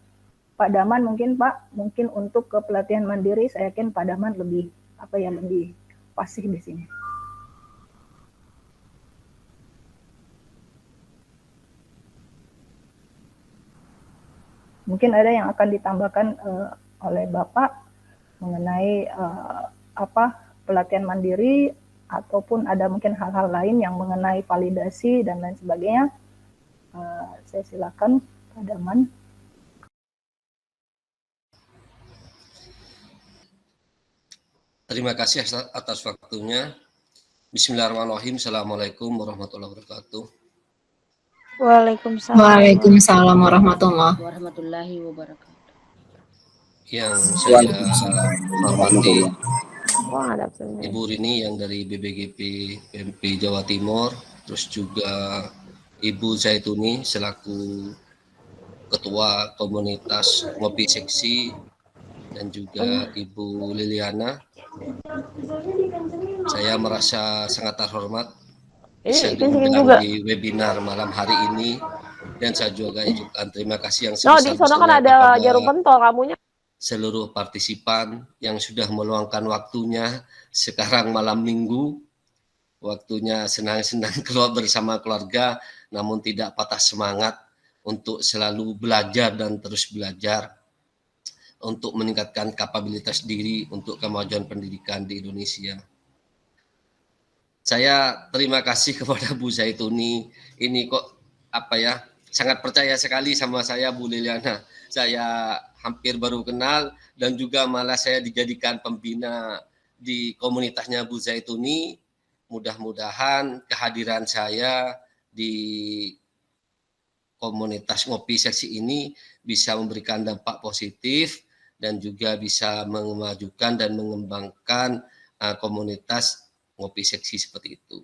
Pak Daman mungkin Pak. Mungkin untuk ke pelatihan mandiri saya yakin Pak Daman lebih fasih di sini. Mungkin ada yang akan ditambahkan oleh Bapak mengenai pelatihan mandiri ataupun ada mungkin hal-hal lain yang mengenai validasi dan lain sebagainya. Saya silakan Pak Daman. Terima kasih atas waktunya. Bismillahirrahmanirrahim. Assalamualaikum warahmatullahi wabarakatuh. Waalaikumsalam warahmatullahi wabarakatuh. Yang saya hormati Ibu Rini yang dari BBGP PMP Jawa Timur, terus juga Ibu Zaituni selaku Ketua Komunitas Ngopi Seksi, dan juga Ibu Liliana. Saya merasa sangat terhormat bisa diundang di webinar malam hari ini, dan saya juga ucapkan terima kasih yang sebesar-besarnya kepada seluruh partisipan yang sudah meluangkan waktunya sekarang malam minggu, waktunya senang-senang keluar bersama keluarga, namun tidak patah semangat untuk selalu belajar dan terus belajar untuk meningkatkan kapabilitas diri untuk kemajuan pendidikan di Indonesia. Saya terima kasih kepada Bu Zaituni, ini kok sangat percaya sekali sama saya, Bu Liliana. Saya hampir baru kenal dan juga malah saya dijadikan pembina di komunitasnya Bu Zaituni. Mudah-mudahan kehadiran saya di komunitas Ngopi Seksi ini bisa memberikan dampak positif dan juga bisa memajukan dan mengembangkan komunitas Ngopi Seksi seperti itu.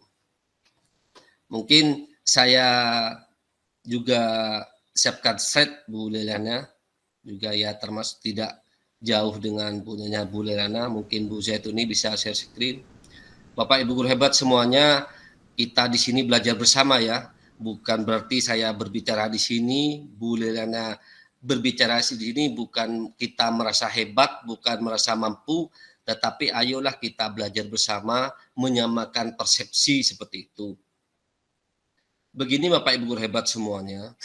Mungkin saya juga siapkan slide Bu Liliana, juga ya termasuk tidak jauh dengan punyanya Bu Liliana, mungkin Bu Zaituni bisa share screen. Bapak Ibu guru hebat semuanya, kita di sini belajar bersama ya. Bukan berarti saya berbicara di sini, Bu Liliana berbicara di sini, bukan kita merasa hebat, bukan merasa mampu, tetapi ayolah kita belajar bersama, menyamakan persepsi seperti itu. Begini Bapak Ibu guru hebat semuanya,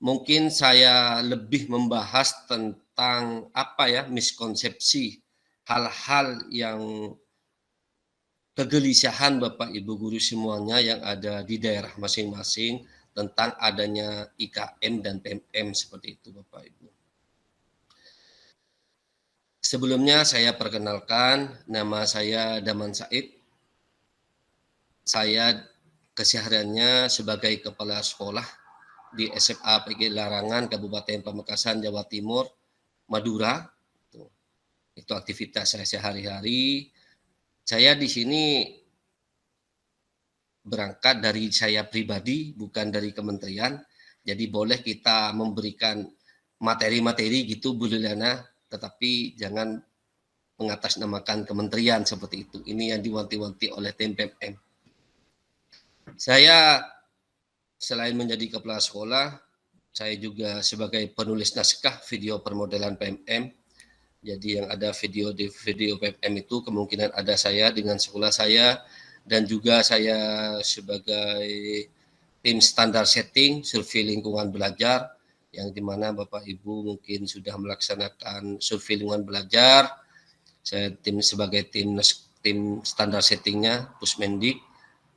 mungkin saya lebih membahas tentang miskonsepsi, hal-hal yang kegelisahan Bapak Ibu guru semuanya yang ada di daerah masing-masing tentang adanya IKM dan PMM seperti itu Bapak Ibu. Sebelumnya saya perkenalkan, nama saya Daman Said. Saya kesehariannya sebagai kepala sekolah di SMA PG Larangan, Kabupaten Pamekasan, Jawa Timur, Madura. Itu aktivitas saya sehari-hari. Saya di sini berangkat dari saya pribadi, bukan dari kementerian. Jadi boleh kita memberikan materi-materi gitu Bu Liliana, tetapi jangan mengatasnamakan kementerian seperti itu. Ini yang diwanti-wanti oleh tim PMM. Saya selain menjadi kepala sekolah, saya juga sebagai penulis naskah video permodelan PMM. Jadi yang ada video di video PMM itu kemungkinan ada saya dengan sekolah saya, dan juga saya sebagai tim standar setting survei lingkungan belajar, yang dimana Bapak Ibu mungkin sudah melaksanakan survei lingkungan belajar. Saya sebagai tim standar settingnya Pusmendik,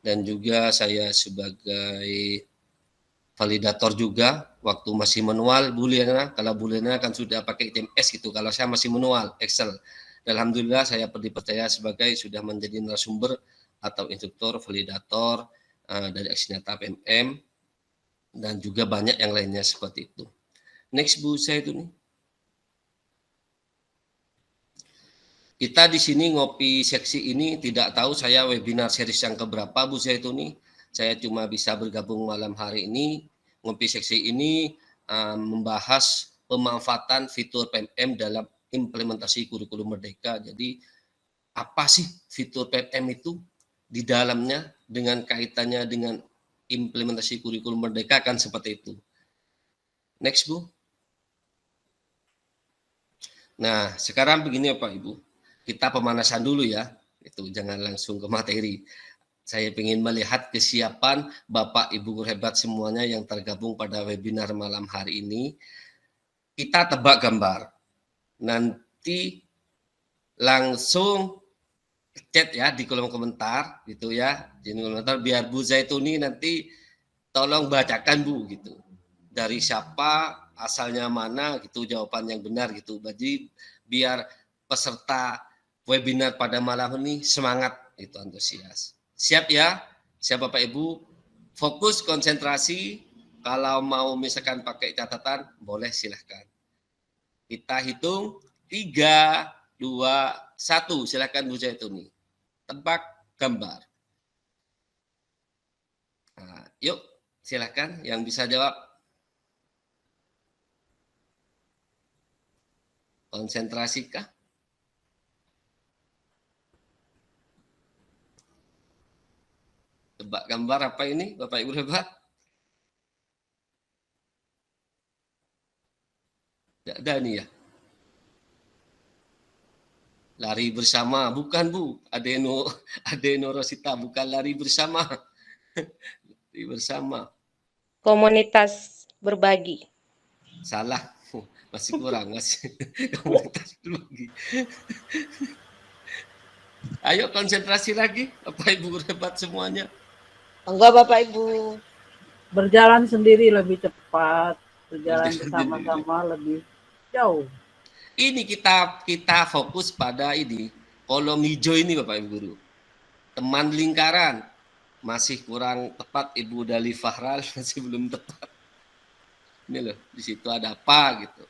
dan juga saya sebagai validator juga waktu masih manual Bu Liliana. Kalau Bu Liliana kan sudah pakai TMS gitu, kalau saya masih manual Excel. Dan alhamdulillah saya dipercaya sebagai sudah menjadi narasumber atau instruktur validator dari aksi nyata PMM, dan juga banyak yang lainnya seperti itu. Next Bu Zaituni. Kita di sini Ngopi Seksi ini tidak tahu saya webinar series yang keberapa Bu Zaituni. Saya cuma bisa bergabung malam hari ini. Ngopi Seksi ini membahas pemanfaatan fitur PMM dalam implementasi kurikulum merdeka. Jadi apa sih fitur PMM itu di dalamnya dengan kaitannya dengan implementasi kurikulum merdeka kan seperti itu. Next Bu. Nah sekarang begini Pak Ibu, kita pemanasan dulu ya, itu jangan langsung ke materi. Saya ingin melihat kesiapan Bapak Ibu guru hebat semuanya yang tergabung pada webinar malam hari ini. Kita tebak gambar. Nanti langsung chat ya di kolom komentar gitu ya. Di kolom komentar biar Bu Zaituni nanti tolong bacakan Bu gitu. Dari siapa, asalnya mana gitu, jawaban yang benar gitu. Jadi biar peserta webinar pada malam ini semangat itu, antusias. Siap ya? Siap Bapak Ibu? Fokus, konsentrasi. Kalau mau misalkan pakai catatan, boleh silahkan. Kita hitung 3, 2, 1. Silahkan Bu Zaituni. Tebak gambar. Nah, yuk, silahkan yang bisa jawab. Konsentrasi kah? Tebak gambar apa ini, Bapak Ibu hebat? Tidak ada nih ya. Lari bersama, bukan Bu. Adeno Rosita, bukan lari bersama. Lari bersama. Komunitas berbagi. Salah. Masih kurang, masih komunitas berbagi. Ayo konsentrasi lagi, Bapak Ibu hebat semuanya. Enggak Bapak Ibu. Berjalan sendiri lebih cepat, berjalan Berjalan bersama-sama lebih jauh. Ini kita fokus pada ini kolom hijau ini Bapak Ibu Guru. Teman lingkaran masih kurang tepat, Ibu Dali Fahral masih belum tepat. Ini loh, di situ ada apa gitu.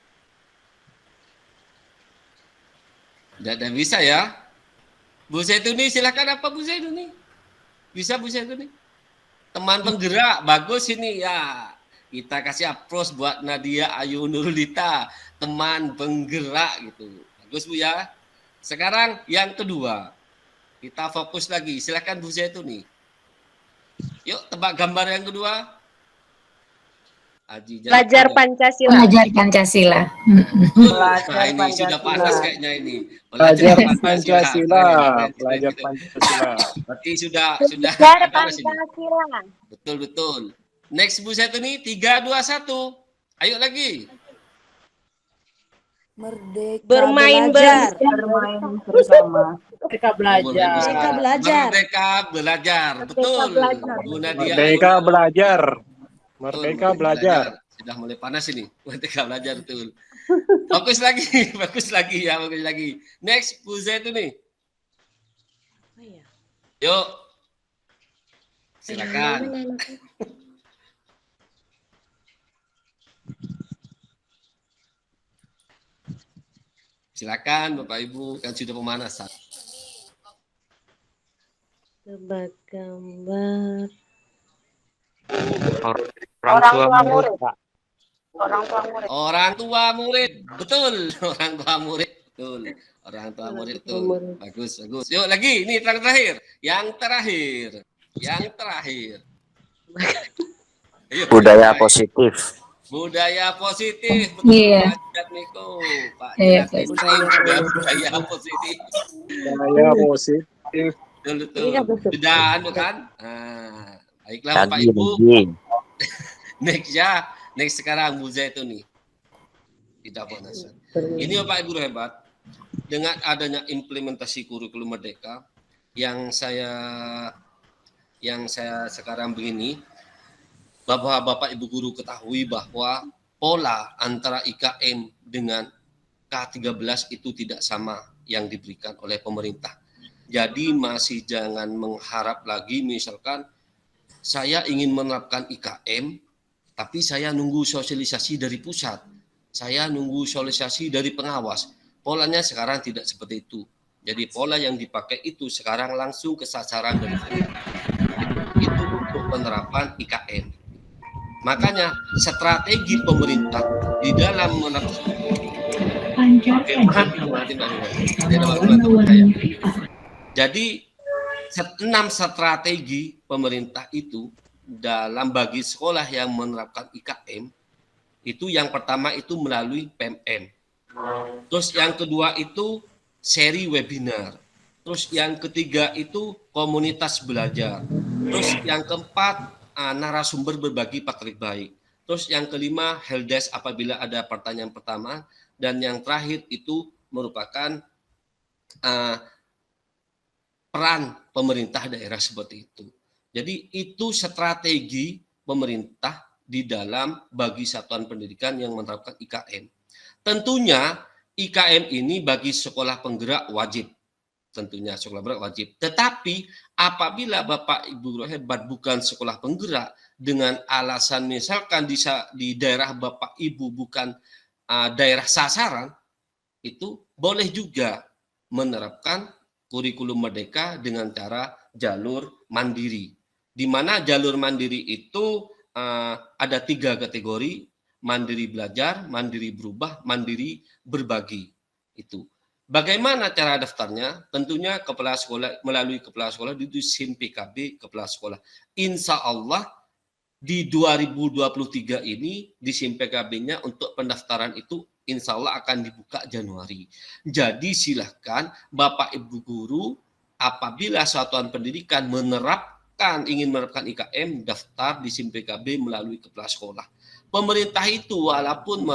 Tidak bisa ya. Bu Zaituni silakan, apa Bu Zaituni? Bisa Bu Zaituni? Teman penggerak bagus ini ya. Kita kasih applause buat Nadia Ayu Nurulita, teman penggerak gitu. Bagus Bu ya. Sekarang yang kedua. Kita fokus lagi. Silakan Bu Zaituni. Yuk tebak gambar yang kedua. Aji, Belajar Pancasila. Belajar Pancasila. Nah, ini sudah panas kayaknya ini. Belajar Pancasila. Belajar Pancasila. Berarti sudah Belajar panas ini. Pancasila. Betul. Next Bu Zaituni, 3, 2, 1. Ayo lagi. Merdeka Bermain belajar. Bermain bersama. Merdeka belajar. Merdeka belajar. Merdeka belajar. Betul. belajar. Bu Nadia. Merdeka belajar. Betul, Merdeka belajar. Sudah mulai panas ini. Merdeka belajar betul. Fokus lagi, fokus lagi ya, fokus lagi. Next Bu Zaituni. Yuk. Silakan. Silakan Bapak Ibu, kan sudah pemanasan. Tebak gambar. Orang tua murid. Orang tua murid. Orang tua murid, betul. Orang tua murid, betul. Orang tua murid, betul. Bagus. Yuk lagi, ini terakhir. Yang terakhir. Ayo, Budaya positif. Budaya positif, betul. Iya. Pak Jidat Miko, Pak Iya, Jidat Miko, budaya positif. Budaya positif. Betul. Sudah kan? Nah, baiklah Bapak Lagi, Ibu. lagi. Next sekarang Bu Zaituni. Tidak panasan. Ini Bapak Ibu hebat. Dengan adanya implementasi kurikulum Merdeka yang saya sekarang begini, Bapak Ibu guru ketahui bahwa pola antara IKM dengan K13 itu tidak sama yang diberikan oleh pemerintah. Jadi masih jangan mengharap lagi misalkan saya ingin menerapkan IKM, tapi saya nunggu sosialisasi dari pusat. Saya nunggu sosialisasi dari pengawas. Polanya sekarang tidak seperti itu. Jadi pola yang dipakai itu sekarang langsung ke sasaran dari pemerintah. Itu untuk penerapan IKM. Makanya strategi pemerintah di dalam menerapkan Jadi 6 strategi pemerintah itu dalam bagi sekolah yang menerapkan IKM itu yang pertama itu melalui PMM. Terus yang kedua itu seri webinar. Terus yang ketiga itu komunitas belajar. Terus yang keempat narasumber berbagi praktik baik. Terus yang kelima helpdesk apabila ada pertanyaan pertama, dan yang terakhir itu merupakan peran pemerintah daerah seperti itu. Jadi itu strategi pemerintah di dalam bagi satuan pendidikan yang menerapkan IKM. Tentunya IKM ini bagi sekolah penggerak wajib. Tentunya sekolah penggerak wajib. Tetapi apabila Bapak Ibu guru hebat bukan sekolah penggerak dengan alasan misalkan di daerah Bapak Ibu bukan daerah sasaran, itu boleh juga menerapkan kurikulum Merdeka dengan cara jalur mandiri. Di mana jalur mandiri itu ada 3 kategori, mandiri belajar, mandiri berubah, mandiri berbagi. Itu. Bagaimana cara daftarnya? Tentunya kepala sekolah, melalui kepala sekolah di SIM PKB kepala sekolah. Insya Allah di 2023 ini di SIM PKB-nya untuk pendaftaran itu insya Allah akan dibuka Januari. Jadi silahkan Bapak Ibu guru apabila satuan pendidikan ingin menerapkan IKM, daftar di SIM PKB melalui kepala sekolah. Pemerintah itu walaupun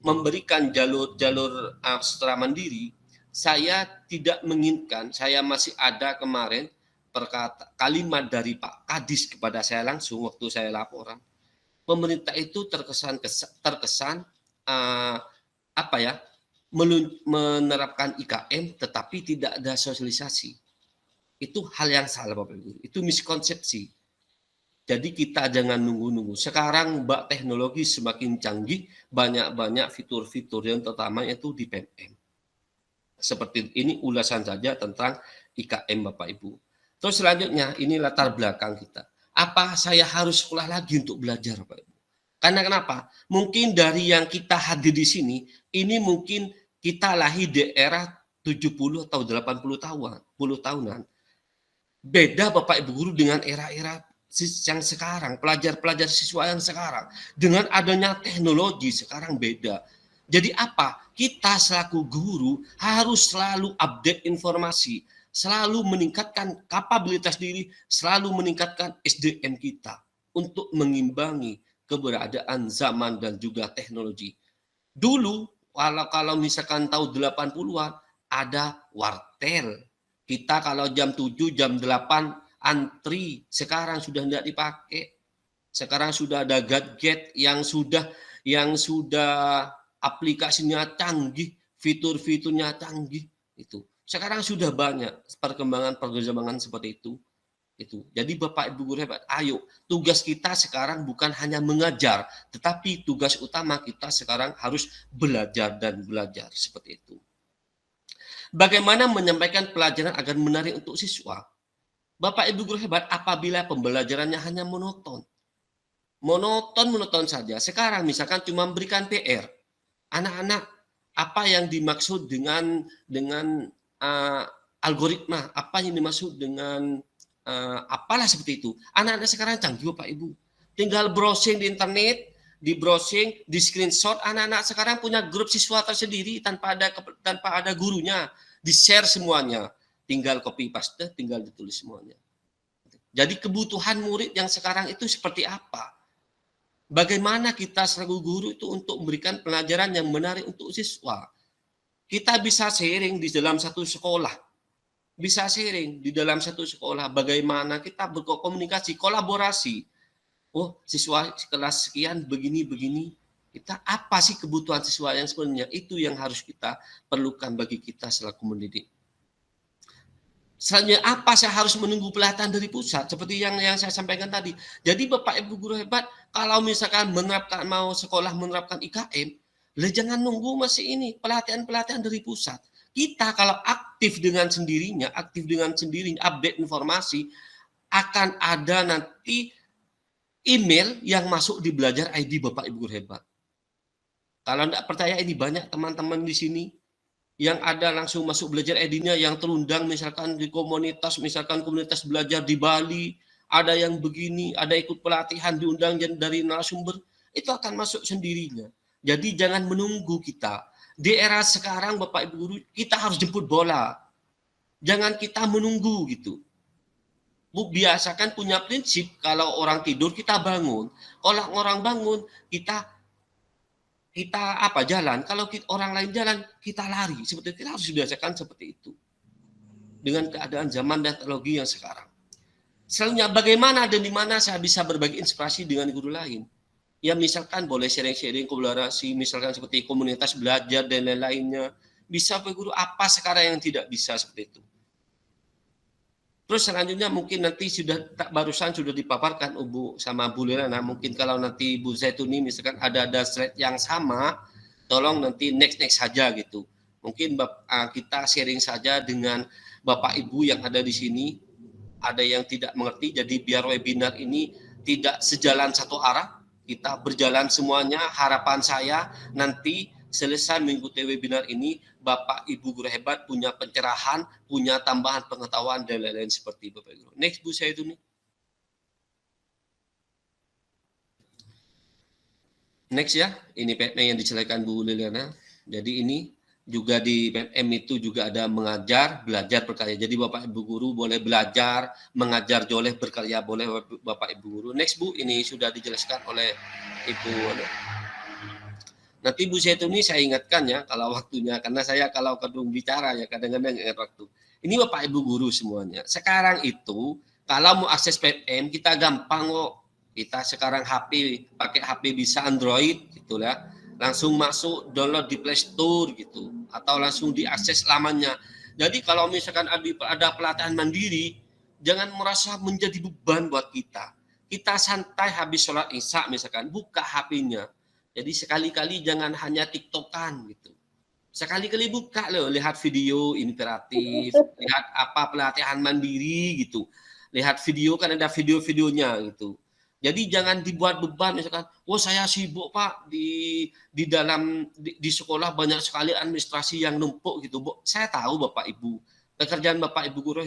memberikan jalur secara mandiri, saya tidak menginginkan, saya masih ada kemarin kalimat dari Pak Kadis kepada saya langsung waktu saya laporan. Pemerintah itu terkesan menerapkan IKM tetapi tidak ada sosialisasi. Itu hal yang salah Bapak Ibu. Itu miskonsepsi. Jadi kita jangan nunggu-nunggu. Sekarang teknologi semakin canggih, banyak-banyak fitur-fitur yang terutama itu di PMM. Seperti ini ulasan saja tentang IKM Bapak Ibu. Terus selanjutnya ini latar belakang kita. Apa saya harus sekolah lagi untuk belajar Bapak Ibu? Karena kenapa? Mungkin dari yang kita hadir di sini, ini mungkin kita lahir di era 70 atau 80 tahunan. Beda Bapak Ibu guru dengan era-era yang sekarang, pelajar-pelajar siswa yang sekarang. Dengan adanya teknologi sekarang beda. Jadi apa? Kita selaku guru harus selalu update informasi, selalu meningkatkan kapabilitas diri, selalu meningkatkan SDM kita untuk mengimbangi keberadaan zaman dan juga teknologi. Dulu, kalau misalkan tahun 80-an, ada wartel. Kita kalau jam 7, jam 8, antri, sekarang sudah tidak dipakai. Sekarang sudah ada gadget yang sudah aplikasinya canggih, fitur-fiturnya canggih. Itu. Sekarang sudah banyak perkembangan seperti itu. Jadi Bapak Ibu guru hebat, ayo tugas kita sekarang bukan hanya mengajar, tetapi tugas utama kita sekarang harus belajar dan belajar seperti itu. Bagaimana menyampaikan pelajaran agar menarik untuk siswa? Bapak Ibu guru hebat, apabila pembelajarannya hanya monoton saja. Sekarang misalkan cuma memberikan PR, anak-anak apa yang dimaksud dengan algoritma, apa yang dimaksud dengan apalah seperti itu. Anak-anak sekarang canggih Bapak Ibu. Tinggal browsing di internet, di screenshot. Anak-anak sekarang punya grup siswa tersendiri tanpa ada gurunya. Di-share semuanya. Tinggal copy paste, tinggal ditulis semuanya. Jadi kebutuhan murid yang sekarang itu seperti apa? Bagaimana kita selaku guru itu untuk memberikan pelajaran yang menarik untuk siswa? Kita bisa sharing di dalam satu sekolah. Bisa sharing di dalam satu sekolah bagaimana kita berkomunikasi, kolaborasi. Oh, siswa kelas sekian begini. Kita apa sih kebutuhan siswa yang sebenarnya? Itu yang harus kita perlukan bagi kita selaku mendidik. Selanjutnya apa saya harus menunggu pelatihan dari pusat seperti yang saya sampaikan tadi. Jadi Bapak Ibu guru hebat, kalau misalkan mau sekolah menerapkan IKM, jangan nunggu masih ini pelatihan dari pusat. Kita kalau aktif dengan sendirinya, update informasi, akan ada nanti email yang masuk di Belajar ID Bapak Ibu guru hebat. Kalau tidak percaya, ini banyak teman-teman di sini yang ada langsung masuk Belajar ID-nya, yang terundang misalkan di komunitas belajar di Bali, ada yang begini, ada ikut pelatihan diundang dari narasumber, itu akan masuk sendirinya. Jadi jangan menunggu kita. Di era sekarang Bapak Ibu guru, kita harus jemput bola. Jangan kita menunggu gitu. Bu, biasakan punya prinsip, kalau orang tidur kita bangun. Kalau orang bangun, kita jalan. Kalau orang lain jalan, kita lari. Seperti itu, kita harus biasakan seperti itu. Dengan keadaan zaman dan teknologi yang sekarang. Selanjutnya, bagaimana dan di mana saya bisa berbagi inspirasi dengan guru lain? Ya misalkan boleh sharing-sharing, kolaborasi, misalkan seperti komunitas belajar dan lain-lainnya. Bisa Pak Guru, apa sekarang yang tidak bisa seperti itu? Terus selanjutnya mungkin nanti barusan sudah dipaparkan Bu sama Bu Lelana. Mungkin kalau nanti Bu Zaituni misalkan ada slide yang sama, tolong nanti next saja gitu. Mungkin kita sharing saja dengan Bapak Ibu yang ada di sini. Ada yang tidak mengerti, jadi biar webinar ini tidak sejalan satu arah. Kita berjalan semuanya. Harapan saya nanti selesai mengikuti webinar ini, Bapak Ibu guru hebat punya pencerahan, punya tambahan pengetahuan dan lain-lain seperti Bapak Ibu. Next Bu saya itu nih. Next ya, ini PMM yang dijelaskan Bu Liliana. Jadi ini juga di PMM itu juga ada mengajar, belajar, berkarya. Jadi Bapak Ibu guru boleh belajar, mengajar boleh, berkarya boleh Bapak Ibu guru. Next Bu, ini sudah dijelaskan oleh Ibu. Nanti Bu Zaituni saya ingatkan ya kalau waktunya, karena saya kalau kedung bicara ya kadang-kadang ingat waktu. Ini Bapak Ibu guru semuanya. Sekarang itu kalau mau akses PMM kita gampang kok. Kita sekarang pakai HP bisa Android gitu ya. Langsung masuk download di Play Store gitu atau langsung diakses lamanya. Jadi kalau misalkan ada pelatihan mandiri, jangan merasa menjadi beban buat kita. Kita santai habis sholat Isya misalkan, buka HP-nya. Jadi sekali-kali jangan hanya TikTokan gitu. Sekali-kali buka loh, lihat video inspiratif, lihat apa pelatihan mandiri gitu. Lihat video kan ada video-videonya gitu. Jadi jangan dibuat beban misalkan, oh saya sibuk Pak di sekolah banyak sekali administrasi yang numpuk gitu. Saya tahu Bapak Ibu, pekerjaan Bapak Ibu guru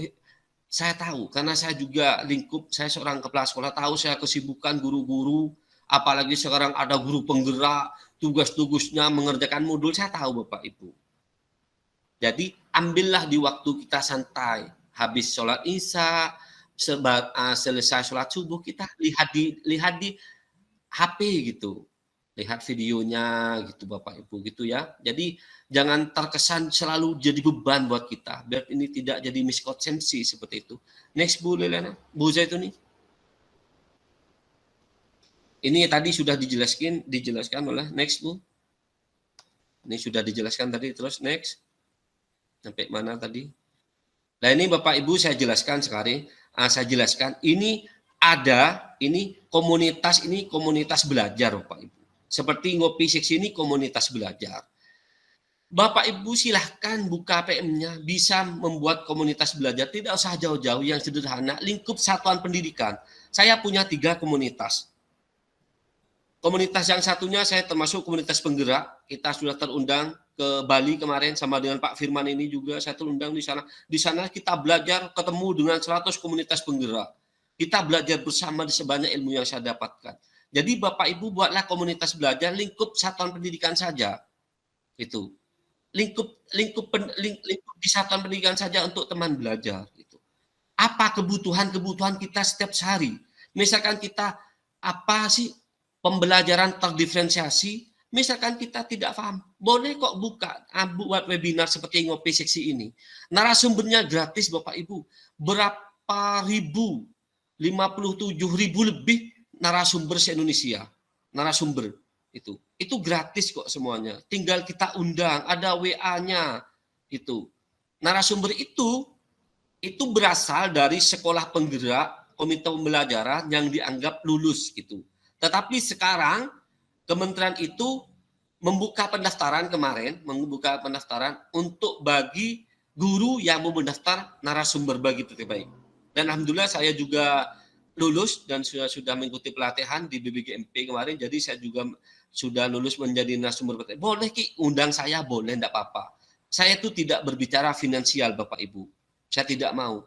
saya tahu karena saya juga lingkup, saya seorang kepala sekolah, tahu saya kesibukan guru-guru, apalagi sekarang ada guru penggerak, tugas-tugasnya mengerjakan modul, saya tahu Bapak Ibu. Jadi ambillah di waktu kita santai, habis sholat Isya, selesai sholat subuh kita lihat di HP gitu, lihat videonya gitu Bapak Ibu gitu ya. Jadi jangan terkesan selalu jadi beban buat kita, biar ini tidak jadi miskonsepsi seperti itu. Next Bu Liliana, Bu Zaituni. Ini tadi sudah dijelaskan oleh next Bu. Ini sudah dijelaskan tadi, terus next sampai mana tadi? Nah ini Bapak Ibu saya jelaskan sekali. Saya jelaskan ini komunitas belajar Bapak Ibu. Seperti Ngopi Seksi ini komunitas belajar. Bapak Ibu silahkan buka PM-nya, bisa membuat komunitas belajar, tidak usah jauh-jauh, yang sederhana, lingkup satuan pendidikan. Saya punya 3 komunitas. Komunitas yang satunya saya termasuk komunitas penggerak, kita sudah terundang ke Bali kemarin sama dengan Pak Firman ini juga saya terundang di sana. Di sana kita belajar ketemu dengan 100 komunitas penggerak. Kita belajar bersama di sebanyak ilmu yang saya dapatkan. Jadi Bapak Ibu buatlah komunitas belajar lingkup satuan pendidikan saja. Itu. Lingkup di satuan pendidikan saja untuk teman belajar gitu. Apa kebutuhan kita setiap hari? Misalkan kita apa sih pembelajaran terdiferensiasi? Misalkan kita tidak paham, boleh kok buat webinar seperti Ngopi Seksi ini. Narasumbernya gratis Bapak Ibu. Berapa ribu? 57.000 lebih narasumber se-Indonesia. Narasumber itu. Itu gratis kok semuanya. Tinggal kita undang, ada WA-nya itu. Narasumber itu berasal dari sekolah penggerak, komite pembelajaran yang dianggap lulus gitu. Tetapi sekarang Kementerian itu membuka pendaftaran kemarin, untuk bagi guru yang mau mendaftar narasumber bagi terbaik. Dan alhamdulillah saya juga lulus dan sudah mengikuti pelatihan di BBGMP kemarin, jadi saya juga sudah lulus menjadi narasumber. Boleh Ki, undang saya boleh, enggak apa-apa. Saya itu tidak berbicara finansial Bapak Ibu. Saya tidak mau.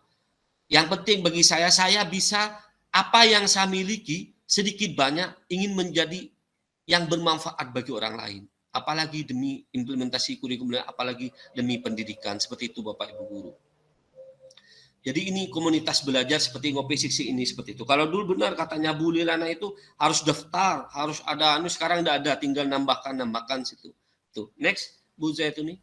Yang penting bagi saya bisa apa yang saya miliki sedikit banyak ingin menjadi yang bermanfaat bagi orang lain, apalagi demi implementasi kurikulum, apalagi demi pendidikan, seperti itu Bapak Ibu guru. Jadi ini komunitas belajar seperti Ngopi Seksi ini seperti itu. Kalau dulu benar katanya Bu Liliana itu harus daftar, harus ada, sekarang tidak ada, tinggal nambahkan situ. Tuh, next Bu Zaituni.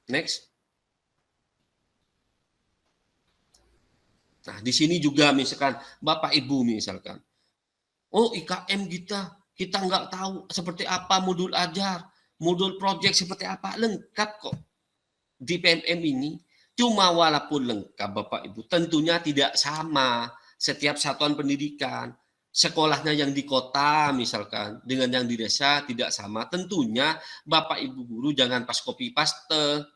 Next. Nah, di sini juga misalkan Bapak Ibu misalkan, oh IKM kita nggak tahu seperti apa modul ajar, modul project seperti apa, lengkap kok di PMM ini. Cuma walaupun lengkap Bapak Ibu, tentunya tidak sama setiap satuan pendidikan. Sekolahnya yang di kota misalkan dengan yang di desa tidak sama. Tentunya Bapak Ibu guru jangan pas copy paste.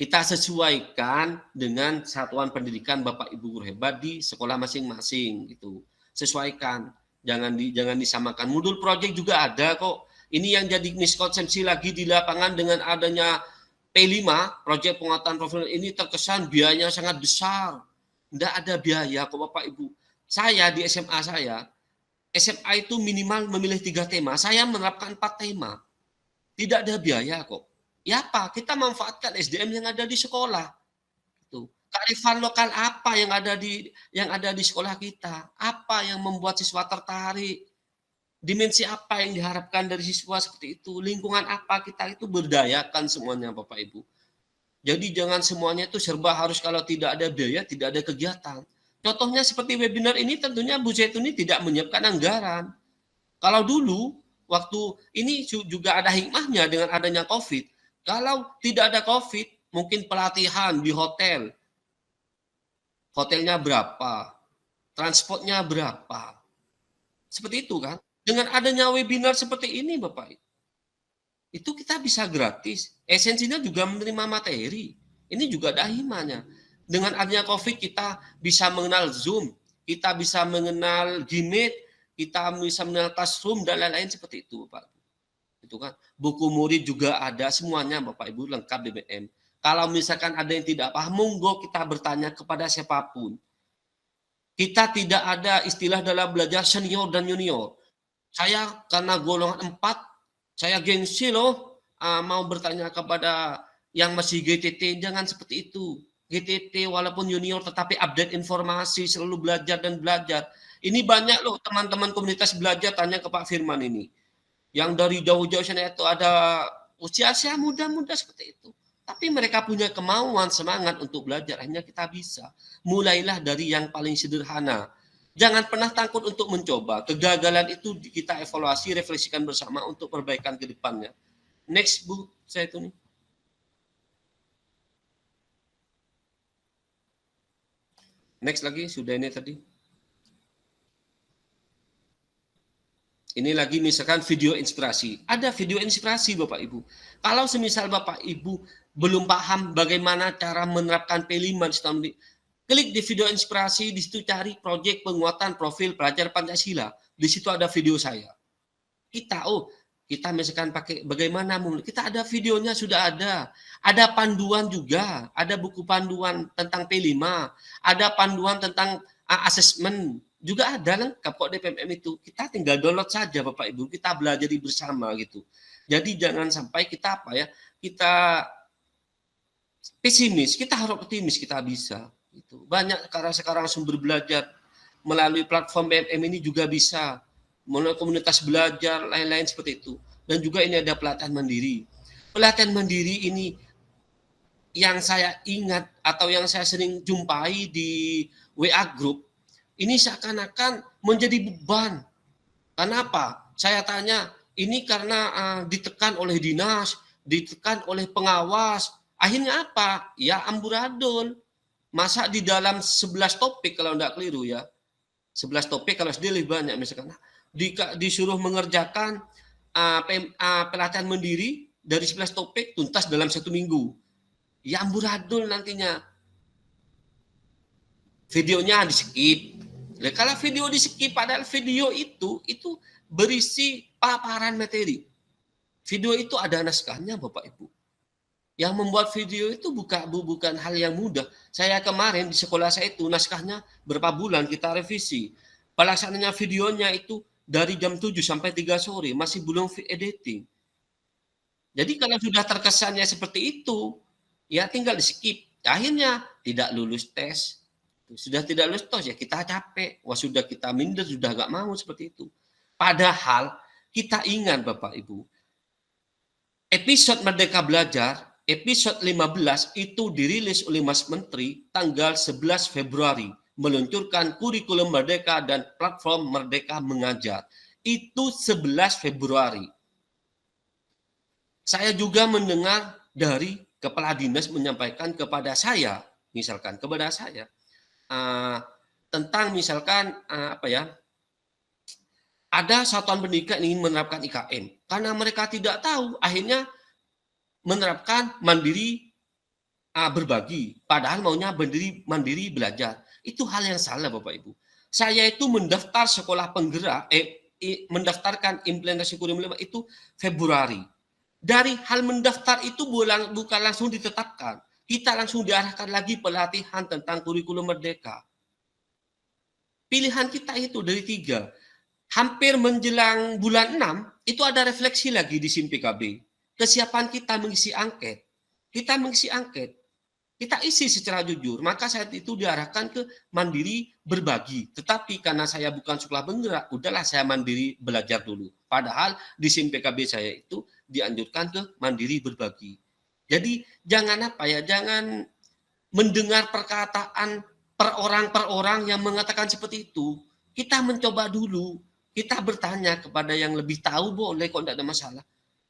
Kita sesuaikan dengan satuan pendidikan Bapak Ibu guru hebat di sekolah masing-masing gitu. Sesuaikan. Jangan disamakan. Modul project juga ada kok. Ini yang jadi miskonsepsi lagi di lapangan dengan adanya P5, proyek penguatan profil ini terkesan biayanya sangat besar. Tidak ada biaya kok Bapak Ibu. Saya di SMA itu minimal memilih 3 tema. Saya menerapkan 4 tema. Tidak ada biaya kok. Ya apa? Kita manfaatkan SDM yang ada di sekolah. Tuh. Kearifan lokal apa yang ada di sekolah kita? Apa yang membuat siswa tertarik? Dimensi apa yang diharapkan dari siswa seperti itu? Lingkungan apa kita itu berdayakan semuanya Bapak Ibu. Jadi jangan semuanya itu serba harus, kalau tidak ada biaya, tidak ada kegiatan. Contohnya seperti webinar ini tentunya Bu Zaituni tidak menyiapkan anggaran. Kalau dulu, waktu ini juga ada hikmahnya dengan adanya COVID. Kalau tidak ada COVID, mungkin pelatihan di hotel. Hotelnya berapa? Transportnya berapa? Seperti itu kan? Dengan adanya webinar seperti ini Bapak, itu kita bisa gratis. Esensinya juga menerima materi. Ini juga ada hikmahnya. Dengan adanya COVID kita bisa mengenal Zoom, kita bisa mengenal Gmeet, kita bisa mengenal Classroom dan lain-lain seperti itu Bapak. Itu kan. Buku murid juga ada semuanya Bapak Ibu, lengkap DBM. Kalau misalkan ada yang tidak paham, monggo kita bertanya kepada siapapun. Kita tidak ada istilah dalam belajar senior dan junior. Saya karena golongan 4, saya gengsi loh mau bertanya kepada yang masih GTT, jangan seperti itu. GTT walaupun junior tetapi update informasi, selalu belajar dan belajar. Ini banyak loh teman-teman komunitas belajar, tanya ke Pak Firman ini. Yang dari jauh-jauh sana itu ada usia muda-muda seperti itu. Tapi mereka punya kemauan, semangat untuk belajar, akhirnya kita bisa. Mulailah dari yang paling sederhana. Jangan pernah takut untuk mencoba. Kegagalan itu kita evaluasi, refleksikan bersama untuk perbaikan ke depannya. Next, Bu Zaituni. Next lagi, sudah ini tadi. Ini lagi misalkan video inspirasi. Ada video inspirasi Bapak Ibu. Kalau semisal Bapak Ibu belum paham bagaimana cara menerapkan P5 di setahun, klik di video inspirasi, di situ cari proyek penguatan profil pelajar Pancasila. Di situ ada video saya. Kita misalkan pakai bagaimana, kita ada videonya sudah ada. Ada panduan juga, ada buku panduan tentang P5, ada panduan tentang asesmen, juga ada lengkap kok DPMM itu. Kita tinggal download saja Bapak Ibu, kita belajar bersama gitu. Jadi jangan sampai kita kita pesimis, kita harus optimis, kita bisa. Itu banyak karena sekarang sumber belajar melalui platform BMM ini juga bisa, melalui komunitas belajar lain-lain seperti itu. Dan juga ini ada pelatihan mandiri. Pelatihan mandiri ini yang saya ingat atau yang saya sering jumpai di WA group, ini seakan-akan menjadi beban. Kenapa? Saya tanya, ini karena ditekan oleh dinas, ditekan oleh pengawas. Akhirnya apa? Ya amburadul. Masa di dalam 11 topik kalau tidak keliru ya. 11 topik kalau sedih lebih banyak misalkan. Disuruh mengerjakan pelatihan mandiri dari 11 topik tuntas dalam 1 minggu. Ya amburadul nantinya. Videonya di-skip. Nah, kalau video di-skip padahal video itu berisi paparan materi. Video itu ada naskahnya Bapak Ibu. Yang membuat video itu bukan hal yang mudah. Saya kemarin di sekolah saya itu naskahnya berapa bulan kita revisi. Pelaksananya videonya itu dari jam 7 sampai 3 sore. Masih belum editing. Jadi kalau sudah terkesannya seperti itu, ya tinggal di skip. Akhirnya tidak lulus tes. Sudah tidak lulus tes ya kita capek. Wah sudah kita minder, sudah gak mau seperti itu. Padahal kita ingat Bapak Ibu. Episode Merdeka Belajar episode 15 itu dirilis oleh Mas Menteri tanggal 11 Februari, meluncurkan kurikulum Merdeka dan platform Merdeka Mengajar. Itu 11 Februari. Saya juga mendengar dari kepala dinas menyampaikan kepada saya, misalkan kepada saya, tentang misalkan ada satuan pendidikan ingin menerapkan IKM. Karena mereka tidak tahu, akhirnya menerapkan mandiri berbagi, padahal maunya mandiri belajar. Itu hal yang salah Bapak Ibu. Saya itu mendaftar sekolah penggerak, mendaftarkan implementasi kurikulum itu Februari. Dari hal mendaftar itu bukan langsung ditetapkan. Kita langsung diarahkan lagi pelatihan tentang kurikulum merdeka. Pilihan kita itu dari 3. Hampir menjelang bulan 6, itu ada refleksi lagi di SIM PKB. Kesiapan kita mengisi angket. Kita mengisi angket. Kita isi secara jujur. Maka saat itu diarahkan ke mandiri berbagi. Tetapi karena saya bukan sekolah penggerak, udahlah saya mandiri belajar dulu. Padahal di SIM PKB saya itu dianjurkan ke mandiri berbagi. Jadi jangan jangan mendengar perkataan per orang yang mengatakan seperti itu. Kita mencoba dulu. Kita bertanya kepada yang lebih tahu, boleh kok, tidak ada masalah.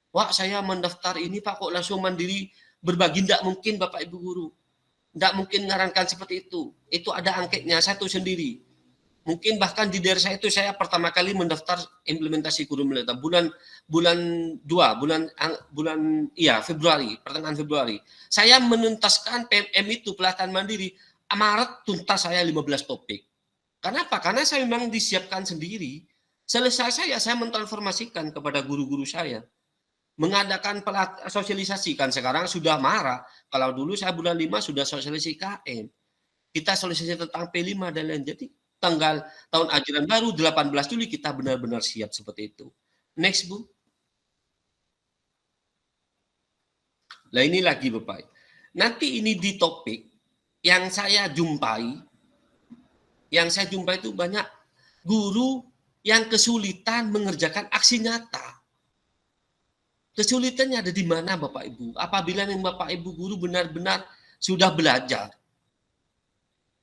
Wah, saya mendaftar ini Pak, kok langsung mandiri berbagi? Tidak mungkin Bapak Ibu Guru. Tidak mungkin ngarankan seperti itu. Itu ada angketnya satu sendiri. Mungkin bahkan di daerah saya itu saya pertama kali mendaftar implementasi kurikulum Februari, pertengahan Februari. Saya menuntaskan PMM itu pelatihan mandiri. Maret tuntas saya 15 topik. Kenapa? Karena saya memang disiapkan sendiri. Selesai saya mentransformasikan kepada guru-guru saya. Mengadakan sosialisasi, kan sekarang sudah marak. Kalau dulu saya bulan 5 sudah sosialisasi KM. Kita sosialisasi tentang P5 dan lain. Jadi tahun ajaran baru 18 Juli kita benar-benar siap seperti itu. Next, Bu. Nah, ini lagi Bapak. Nanti ini di topik yang saya jumpai itu banyak guru yang kesulitan mengerjakan aksi nyata. Kesulitannya ada di mana Bapak Ibu? Apabila yang Bapak Ibu guru benar-benar sudah belajar.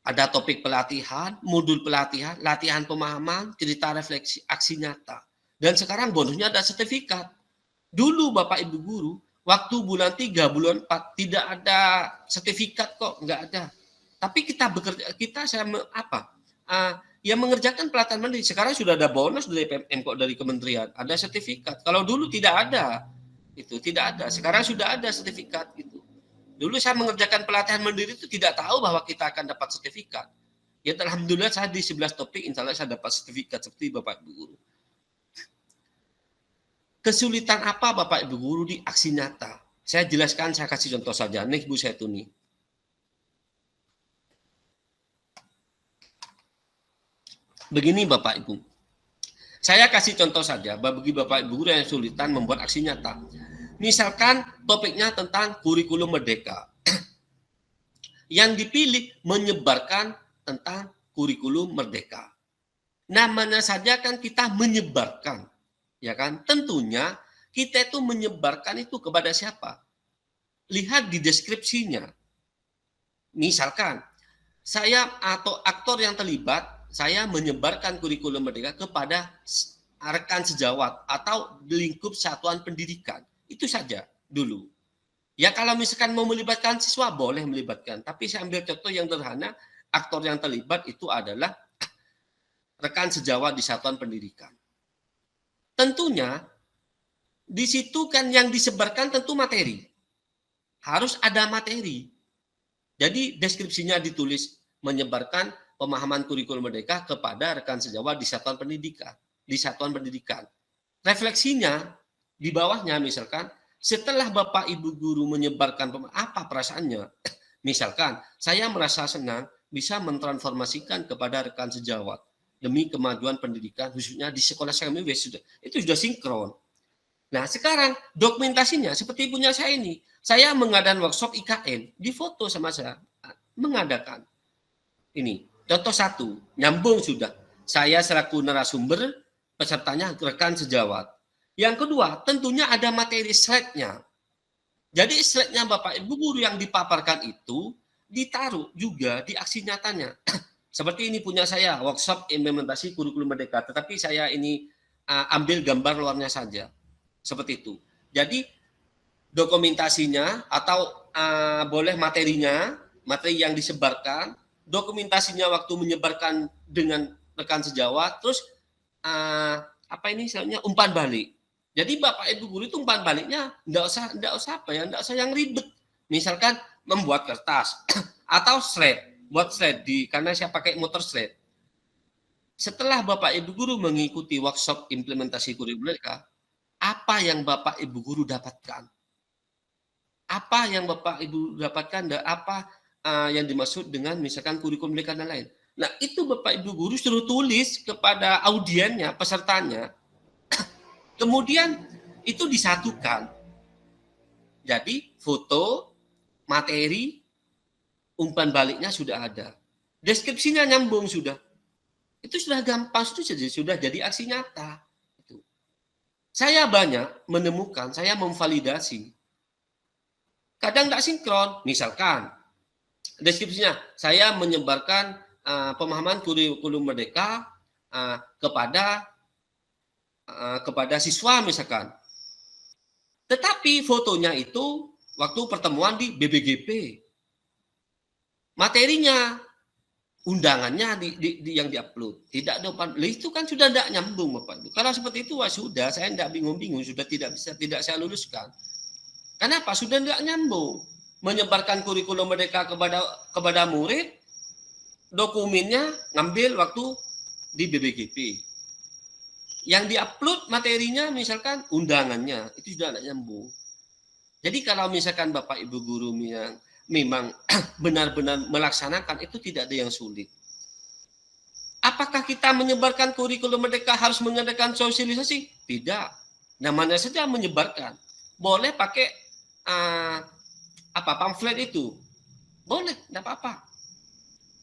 Ada topik pelatihan, modul pelatihan, latihan pemahaman, cerita refleksi, aksi nyata. Dan sekarang bonusnya ada sertifikat. Dulu Bapak Ibu guru, waktu bulan 3, bulan 4 tidak ada sertifikat kok, enggak ada. Tapi kita bekerja, yang mengerjakan pelatihan mandiri. Sekarang sudah ada bonus dari PMM kok, dari kementerian, ada sertifikat. Kalau dulu tidak ada, itu tidak ada. Sekarang sudah ada sertifikat itu. Dulu saya mengerjakan pelatihan mandiri itu tidak tahu bahwa kita akan dapat sertifikat. Ya alhamdulillah saya di 11 topik insya Allah saya dapat sertifikat seperti Bapak Ibu guru. Kesulitan apa Bapak Ibu guru di aksi nyata? Saya jelaskan, saya kasih contoh saja. Next Bu Setuni. Begini Bapak Ibu. Saya kasih contoh saja bagi Bapak Ibu guru yang kesulitan membuat aksi nyata. Misalkan topiknya tentang kurikulum merdeka. Yang dipilih menyebarkan tentang kurikulum merdeka. Namanya saja kan kita menyebarkan. Ya kan? Tentunya kita itu menyebarkan itu kepada siapa? Lihat di deskripsinya. Misalkan saya atau aktor yang terlibat, saya menyebarkan kurikulum merdeka kepada rekan sejawat atau lingkup satuan pendidikan. Itu saja dulu. Ya kalau misalkan mau melibatkan siswa boleh melibatkan. Tapi saya ambil contoh yang sederhana. Aktor yang terlibat itu adalah rekan sejawat di satuan pendidikan. Tentunya di situ kan yang disebarkan tentu materi. Harus ada materi. Jadi deskripsinya ditulis menyebarkan pemahaman kurikulum merdeka kepada rekan sejawat di satuan pendidikan. Refleksinya di bawahnya misalkan, setelah Bapak Ibu guru menyebarkan apa perasaannya? Misalkan, saya merasa senang bisa mentransformasikan kepada rekan sejawat demi kemajuan pendidikan, khususnya di sekolah saya itu sudah sinkron. Nah sekarang dokumentasinya seperti punya saya ini. Saya mengadakan workshop IKN, difoto sama saya, mengadakan. Ini, contoh 1, nyambung sudah. Saya selaku narasumber, pesertanya rekan sejawat. Yang kedua, tentunya ada materi slide-nya. Jadi slide-nya Bapak Ibu guru yang dipaparkan itu ditaruh juga di aksi nyatanya. Seperti ini punya saya, workshop implementasi kurikulum merdeka. Tetapi saya ini ambil gambar luarnya saja. Seperti itu. Jadi dokumentasinya atau boleh materinya, materi yang disebarkan, dokumentasinya waktu menyebarkan dengan rekan sejawat, terus umpan balik. Jadi Bapak Ibu guru itu umpan baliknya enggak usah yang ribet. Misalkan membuat kertas atau slide, buat slide karena saya pakai motor slide. setelah Bapak Ibu Guru mengikuti workshop implementasi kurikulum mereka, apa yang Bapak Ibu Guru dapatkan? Apa yang Bapak Ibu dapatkan dan apa yang dimaksud dengan misalkan kurikulum mereka dan lain. Nah, itu Bapak Ibu Guru suruh tulis kepada audiennya, pesertanya. Kemudian itu disatukan. Jadi foto, materi, umpan baliknya sudah ada. Deskripsinya nyambung sudah. Itu sudah gampang, sudah jadi aksi nyata. Itu. Saya banyak menemukan, saya memvalidasi. Kadang tidak sinkron, misalkan deskripsinya, saya menyebarkan pemahaman kurikulum merdeka kepada siswa misalkan. Tetapi fotonya itu waktu pertemuan di BBGP. Materinya, undangannya yang diupload. Tidak ada itu kan sudah tidak nyambung Bapak Ibu. Kalau seperti itu sudah, saya tidak bingung-bingung, sudah tidak saya luluskan. Kenapa? Sudah tidak nyambung. Menyebarkan kurikulum merdeka kepada murid, dokumennya ngambil waktu di BBGP. Yang diupload materinya misalkan undangannya, itu sudah tidak nyambung. Jadi kalau misalkan Bapak Ibu Guru yang memang benar-benar melaksanakan, itu tidak ada yang sulit. Apakah kita menyebarkan kurikulum merdeka harus mengadakan sosialisasi? Tidak. Namanya saja menyebarkan. Boleh pakai pamflet itu. Boleh, tidak apa-apa.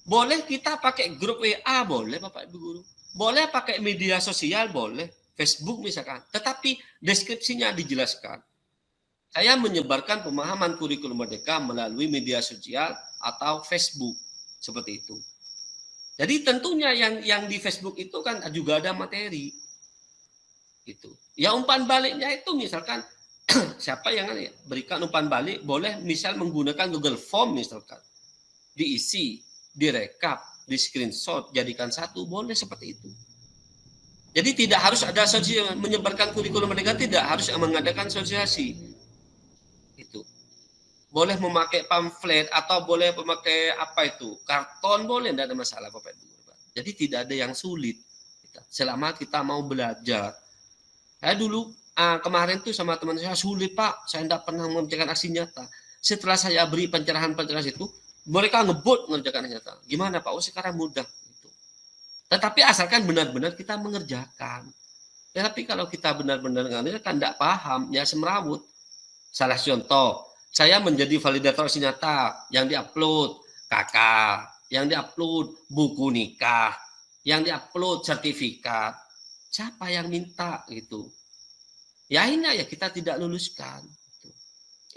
Boleh kita pakai grup WA, boleh Bapak Ibu Guru. Boleh pakai media sosial, boleh. Facebook misalkan. Tetapi deskripsinya dijelaskan. Saya menyebarkan pemahaman kurikulum merdeka melalui media sosial atau Facebook. Seperti itu. Jadi tentunya yang di Facebook itu kan juga ada materi. Gitu. Ya umpan baliknya itu misalkan siapa yang berikan umpan balik boleh misal menggunakan Google Form misalkan. Diisi, direkap, di screenshot, jadikan satu, boleh seperti itu. Jadi tidak harus ada menyebarkan kurikulum merdeka, tidak harus mengadakan sosialisasi. Itu. Boleh memakai pamflet atau boleh memakai karton, boleh, tidak ada masalah Bapak Ibu. Jadi tidak ada yang sulit. Selama kita mau belajar. Saya dulu kemarin tuh sama teman saya sulit Pak, saya tidak pernah mengerjakan aksi nyata. Setelah saya beri pencerahan-pencerahan itu, mereka ngebut mengerjakan nyata. Gimana Pak? Oh sekarang mudah. Gitu. Tetapi asalkan benar-benar kita mengerjakan. Ya, tapi kalau kita benar-benar mengerjakan, tidak paham, ya semrawut. Salah contoh, saya menjadi validator aksi nyata yang diupload KK, yang diupload buku nikah, yang diupload sertifikat. Siapa yang minta gitu? Ya ini ya kita tidak luluskan. Gitu.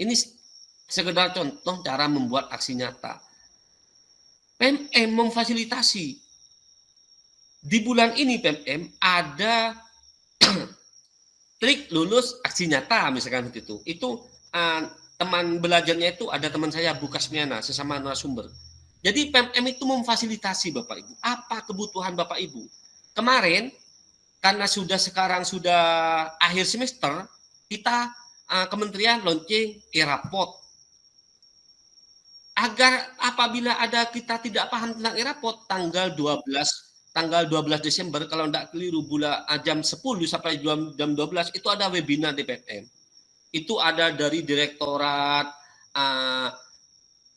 Ini sekedar contoh cara membuat aksi nyata. PMM memfasilitasi. Di bulan ini PMM ada trik lulus aksi nyata misalkan begitu. Itu teman belajarnya itu ada teman saya Bukasmiana sesama narasumber. Jadi PMM itu memfasilitasi Bapak Ibu. Apa kebutuhan Bapak Ibu? Kemarin karena sekarang sudah akhir semester, kita kementerian launching e-raport. Agar apabila kita tidak paham tentang e-raport tanggal 12 Desember kalau tidak keliru jam 10 sampai jam 12 itu ada webinar di PMM. Itu ada dari direktorat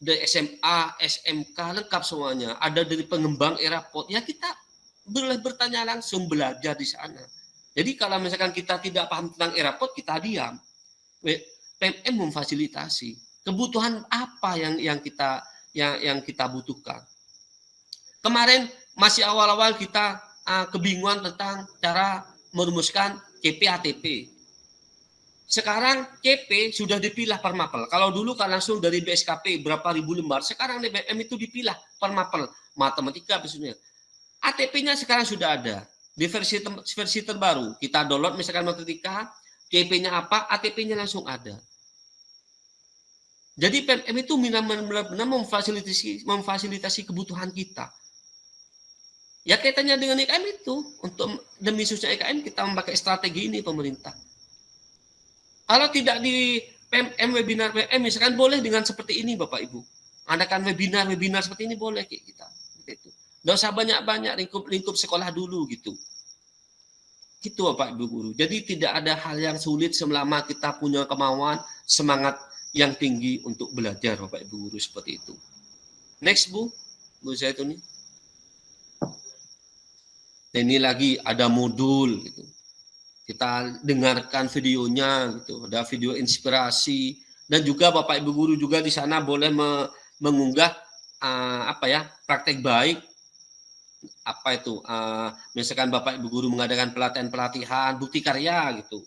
dari SMA, SMK lengkap semuanya. Ada dari pengembang e-raport. Ya kita boleh bertanya langsung belajar di sana. Jadi kalau misalkan kita tidak paham tentang e-raport kita diam. PMM memfasilitasi. Kebutuhan apa yang kita butuhkan. Kemarin masih awal-awal kita kebingungan tentang cara merumuskan CP-ATP. Sekarang CP sudah dipilah per mapel. Kalau dulu kan langsung dari BSKP berapa ribu lembar, sekarang di BM itu dipilah per mapel. Matematika maksudnya. ATP-nya sekarang sudah ada. Di versi terbaru, kita download misalkan matematika, CP-nya apa, ATP-nya langsung ada. Jadi PMM itu benar-benar memfasilitasi kebutuhan kita. Ya kaitannya dengan IKM itu. Untuk demi suksesnya IKM kita memakai strategi ini pemerintah. Kalau tidak di PMM, webinar PMM, misalkan boleh dengan seperti ini Bapak Ibu. Adakan webinar seperti ini boleh kita. Itu. Nggak usah banyak-banyak, lingkup sekolah dulu gitu. Gitu Bapak Ibu Guru. Jadi tidak ada hal yang sulit selama kita punya kemauan, semangat yang tinggi untuk belajar Bapak Ibu Guru, seperti itu. Next Bu Zaituni. Ini lagi ada modul gitu. Kita dengarkan videonya gitu, ada video inspirasi, dan juga Bapak Ibu Guru juga di sana boleh mengunggah praktek baik. Apa itu? Misalkan Bapak Ibu Guru mengadakan pelatihan bukti karya gitu.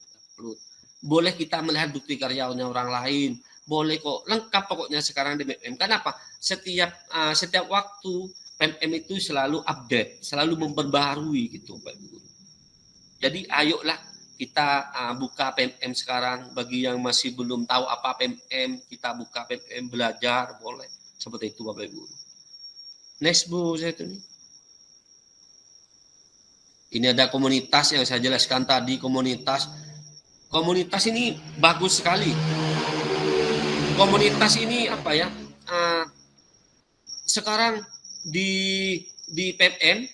Boleh kita melihat bukti karyanya orang lain. Boleh kok, lengkap pokoknya sekarang di PMM. Kenapa? Setiap waktu PMM itu selalu update, selalu memperbaharui gitu Bapak Ibu Guru. Jadi ayolah kita buka PMM sekarang. Bagi yang masih belum tahu apa PMM, kita buka PMM belajar, boleh. Seperti itu Bapak Ibu Guru. Next Bu Zaituni. Ini ada komunitas yang saya jelaskan tadi, komunitas ini bagus sekali. Komunitas ini sekarang di PMM,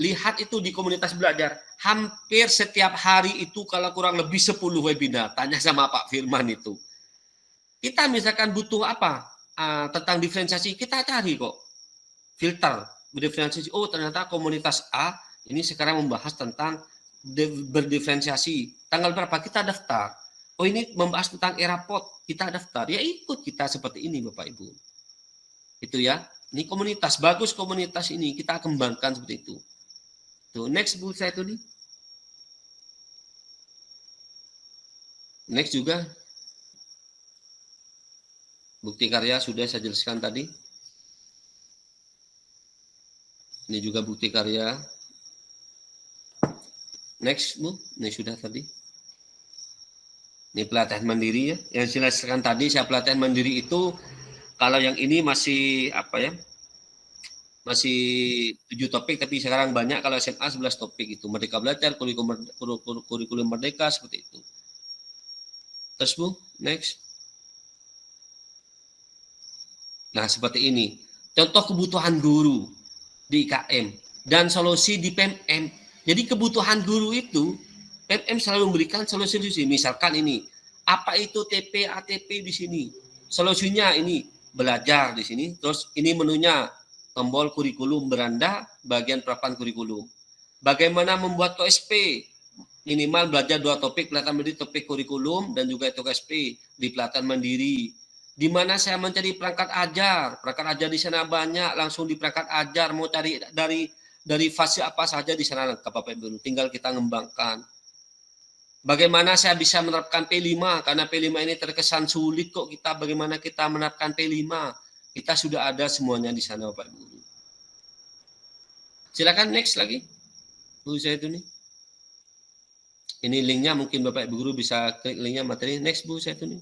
lihat itu di komunitas belajar, hampir setiap hari itu kalau kurang lebih 10 webinar. Tanya sama Pak Firman itu. Kita misalkan butuh apa tentang diferensiasi, kita cari kok. Filter, diferensiasi. Oh ternyata komunitas A ini sekarang membahas tentang berdiferensiasi. Tanggal berapa kita daftar? Oh ini membahas tentang ERAPOD, kita daftar. Ya ikut kita seperti ini Bapak Ibu. Itu ya. Ini komunitas, bagus komunitas ini. Kita kembangkan seperti itu. Tuh, next Bu Zaituni. Next juga. Bukti karya sudah saya jelaskan tadi. Ini juga bukti karya. Next Bu, ini sudah tadi. Ini pelatihan mandiri ya. Yang saya jelaskan tadi, saya pelatihan mandiri itu kalau yang ini masih masih 7 topik, tapi sekarang banyak. Kalau SMA 11 topik itu. Merdeka Belajar, kurikulum merdeka, seperti itu. Terus Bu, next. Nah, seperti ini. Contoh kebutuhan guru di IKM dan solusi di PMM. Jadi kebutuhan guru itu, PMM selalu memberikan solusi. Misalkan ini, apa itu TP, ATP di sini? Solusinya ini, belajar di sini. Terus ini menunya, tombol kurikulum beranda, bagian penerapan kurikulum. Bagaimana membuat OSP? Minimal belajar 2 topik, pelatihan mandiri, topik kurikulum, dan juga itu OSP di pelatihan mandiri. Di mana saya mencari perangkat ajar. Perangkat ajar di sana banyak, langsung di perangkat ajar. Mau cari dari fase apa saja di sana lengkap Bapak Ibu. Tinggal kita ngembangkan. Bagaimana saya bisa menerapkan P5? Karena P5 ini terkesan sulit kok kita. Bagaimana kita menerapkan P5? Kita sudah ada semuanya di sana Bapak Ibu. Silakan next lagi. Bu Zaituni. Ini linknya mungkin Bapak Ibu Guru bisa klik linknya materi. Next Bu Zaituni.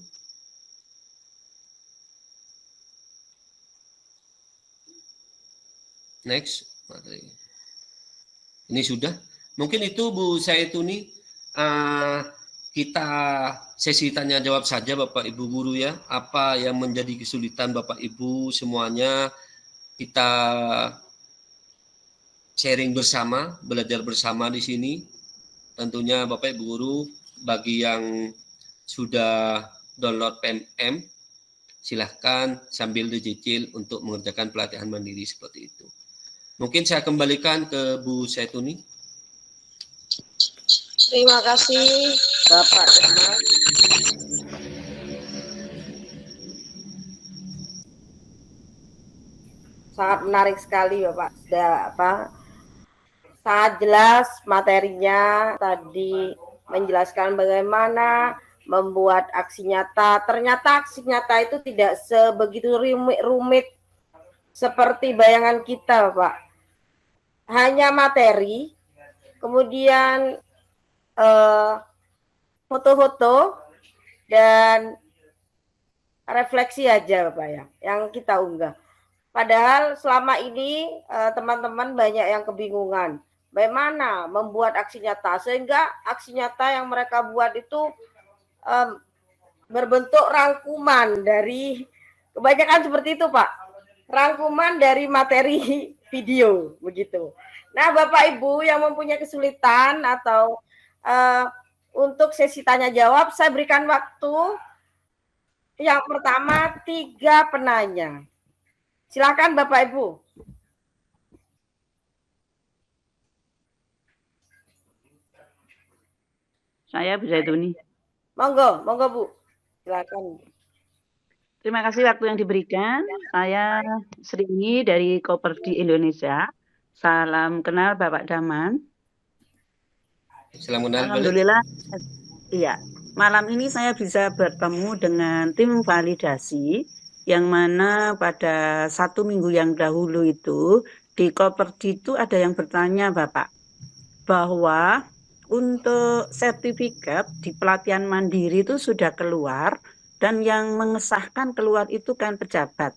Next materi. Ini sudah. Mungkin itu Bu Zaituni, kita sesi tanya jawab saja Bapak Ibu Guru ya. Apa yang menjadi kesulitan Bapak Ibu semuanya kita sharing bersama, belajar bersama di sini. Tentunya Bapak Ibu Guru, bagi yang sudah download PMM, silahkan sambil dicicil untuk mengerjakan pelatihan mandiri seperti itu. Mungkin saya kembalikan ke Bu Zaituni. Terima kasih Bapak Firman. Sangat menarik sekali Bapak. Sangat jelas materinya tadi, menjelaskan bagaimana membuat aksi nyata. Ternyata aksi nyata itu tidak sebegitu rumit seperti bayangan kita Bapak. Hanya materi, kemudian foto-foto dan refleksi aja Bapak ya, yang kita unggah. Padahal selama ini teman-teman banyak yang kebingungan bagaimana membuat aksi nyata, sehingga aksi nyata yang mereka buat itu berbentuk rangkuman dari, kebanyakan seperti itu Pak, rangkuman dari materi video begitu. Nah, Bapak Ibu yang mempunyai kesulitan atau untuk sesi tanya jawab, saya berikan waktu yang pertama 3 penanya. Silakan Bapak Ibu. Saya Bu Zaituni. Monggo Bu. Silakan. Terima kasih waktu yang diberikan. Saya Srini dari Koperdi Indonesia. Salam kenal Bapak Daman. Salam kenal. Alhamdulillah. Iya. Malam ini saya bisa bertemu dengan tim validasi yang mana pada 1 minggu yang dahulu itu di Koperdi itu ada yang bertanya Bapak bahwa untuk sertifikat di pelatihan mandiri itu sudah keluar dan yang mengesahkan keluar itu kan pejabat.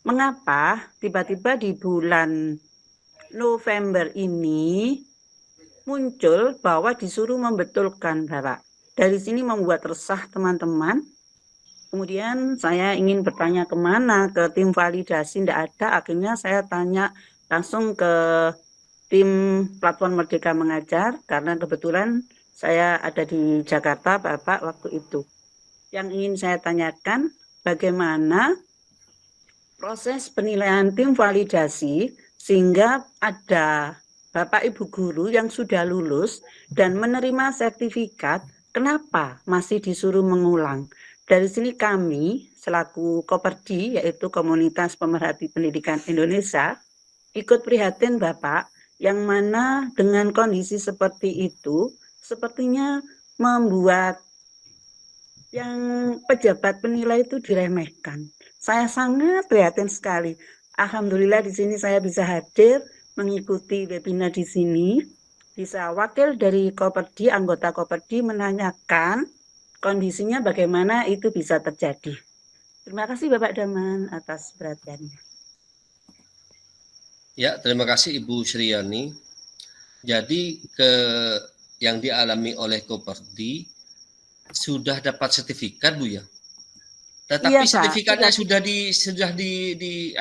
Mengapa tiba-tiba di bulan November ini muncul bahwa disuruh membetulkan, Bapak? Dari sini membuat resah teman-teman. Kemudian saya ingin bertanya kemana, ke tim validasi, tidak ada. Akhirnya saya tanya langsung ke tim Platform Merdeka Mengajar, karena kebetulan saya ada di Jakarta, Bapak, waktu itu. Yang ingin saya tanyakan, bagaimana proses penilaian tim validasi sehingga ada Bapak Ibu guru yang sudah lulus dan menerima sertifikat, kenapa masih disuruh mengulang? Dari sini kami, selaku Koperdi, yaitu Komunitas Pemerhati Pendidikan Indonesia, ikut prihatin Bapak, yang mana dengan kondisi seperti itu, sepertinya membuat yang pejabat penilai itu diremehkan. Saya sangat prihatin sekali. Alhamdulillah di sini saya bisa hadir, mengikuti webinar di sini. Bisa wakil dari Koperdi, anggota Koperdi menanyakan kondisinya bagaimana itu bisa terjadi. Terima kasih Bapak Daman atas perhatiannya. Ya, terima kasih Ibu Sriani. Jadi yang dialami oleh Koperdi sudah dapat sertifikat Bu ya. Tetapi Iya, sertifikatnya Pak. sudah di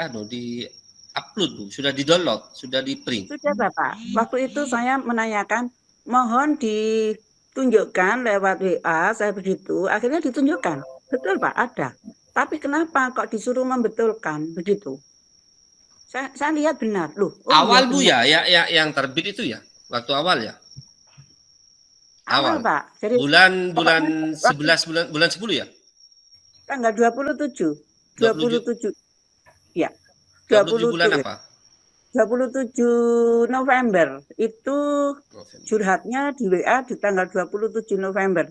upload Bu, sudah di-download, sudah di-print. Sudah Bapak. Waktu itu saya menanyakan, mohon ditunjukkan lewat WA, saya begitu, akhirnya ditunjukkan. Betul Pak, ada. Tapi kenapa kok disuruh membetulkan begitu? Saya lihat benar. Loh, Awal iya Bu benar. ya, yang terbit itu ya, waktu awal ya. Awal Pak. Jadi bulan pokoknya 11 bulan 10 ya? tanggal 27. 27. Ya. 27 bulan apa? 27 November itu November. curhatnya di WA di tanggal 27 November.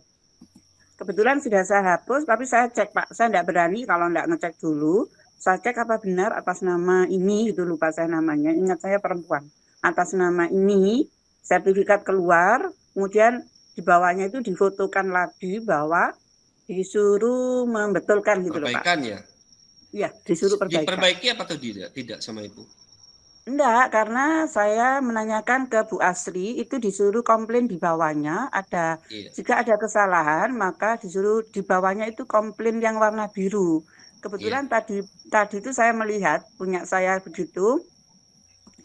Kebetulan sudah saya hapus, tapi saya cek Pak, saya tidak berani kalau tidak ngecek dulu. Saya cek apa benar atas nama ini, itu lupa saya namanya, ingat saya perempuan. Atas nama ini, sertifikat keluar, kemudian di bawahnya itu difotokan lagi bahwa disuruh membetulkan gitu loh Pak. Perbaikan ya? Iya, disuruh perbaikan. Diperbaiki apa atau tidak? Tidak sama Ibu? Enggak, karena saya menanyakan ke Bu Asri, itu disuruh komplain di bawahnya, ada jika ada kesalahan, maka disuruh di bawahnya itu komplain yang warna biru. Kebetulan tadi itu saya melihat punya saya begitu,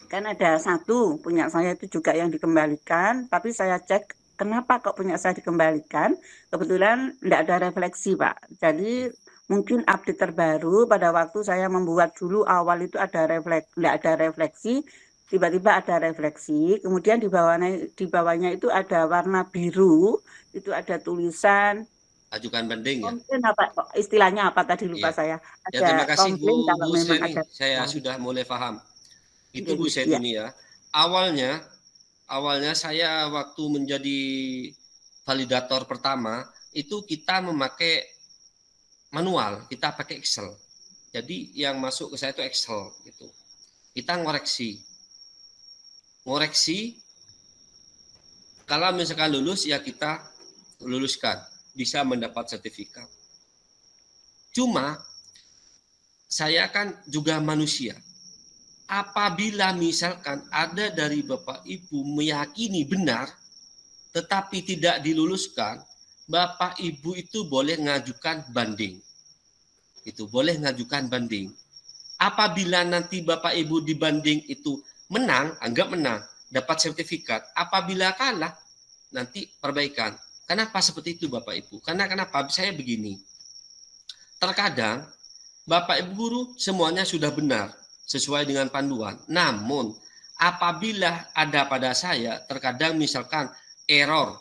kan ada satu punya saya itu juga yang dikembalikan, tapi saya cek kenapa kok punya saya dikembalikan, kebetulan tidak ada refleksi Pak. Jadi mungkin update terbaru pada waktu saya membuat dulu awal itu tidak ada refleksi, tiba-tiba ada refleksi, kemudian di bawahnya itu ada warna biru, itu ada tulisan ajukan banding ya. Apa istilahnya apa tadi lupa saya. Ada ya, terima kasih Bu Sreni. Saya ada. sudah mulai paham. Itu Bu Zaituni ya. Awalnya saya waktu menjadi validator pertama itu kita memakai manual, kita pakai Excel. Jadi yang masuk ke saya itu Excel gitu. Kita ngoreksi. Kalau misalkan lulus ya kita luluskan, bisa mendapat sertifikat. Cuma saya kan juga manusia. Apabila misalkan ada dari Bapak Ibu meyakini benar tetapi tidak diluluskan, Bapak Ibu itu boleh mengajukan banding. Itu boleh mengajukan banding. apabila nanti Bapak Ibu dibanding itu menang, anggap menang, dapat sertifikat. Apabila kalah, nanti perbaikan. Kenapa seperti itu Bapak Ibu? Karena kenapa? Saya begini. Terkadang Bapak Ibu guru semuanya sudah benar sesuai dengan panduan. Namun apabila ada pada saya terkadang misalkan error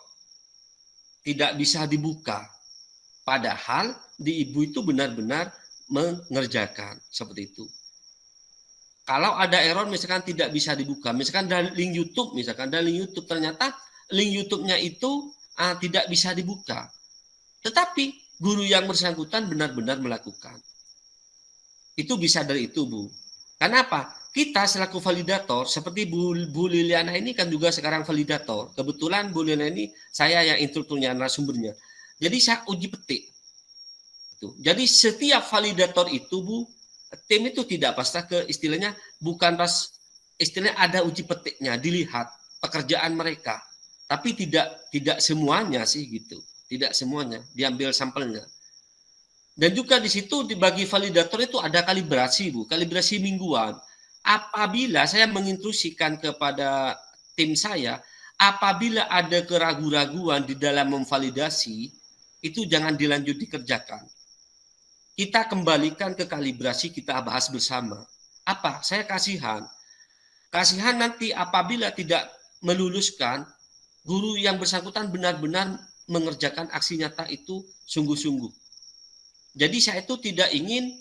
tidak bisa dibuka. Padahal di ibu itu benar-benar mengerjakan seperti itu. Kalau ada error misalkan tidak bisa dibuka, misalkan dari link YouTube, ternyata link YouTube-nya itu tidak bisa dibuka. Tetapi guru yang bersangkutan benar-benar melakukan. Itu bisa dari itu, Bu. Kenapa? Kita selaku validator, seperti Bu Liliana ini kan juga sekarang validator. Kebetulan Bu Liliana ini saya yang instrukturnya, narasumbernya. Jadi saya uji petik. Jadi setiap validator itu, Bu, tim itu tidak pasti ke istilahnya, bukan pas istilahnya ada uji petiknya, dilihat pekerjaan mereka. Tapi tidak semuanya sih gitu. Tidak semuanya, diambil sampelnya. Dan juga di situ dibagi validator itu ada kalibrasi, Bu, kalibrasi mingguan. Apabila saya menginstruksikan kepada tim saya, apabila ada keraguan-raguan di dalam memvalidasi, itu jangan dilanjut dikerjakan. Kita kembalikan ke kalibrasi, kita bahas bersama. Apa? Saya kasihan. Kasihan nanti apabila tidak meluluskan, guru yang bersangkutan benar-benar mengerjakan aksi nyata itu sungguh-sungguh. Jadi saya itu tidak ingin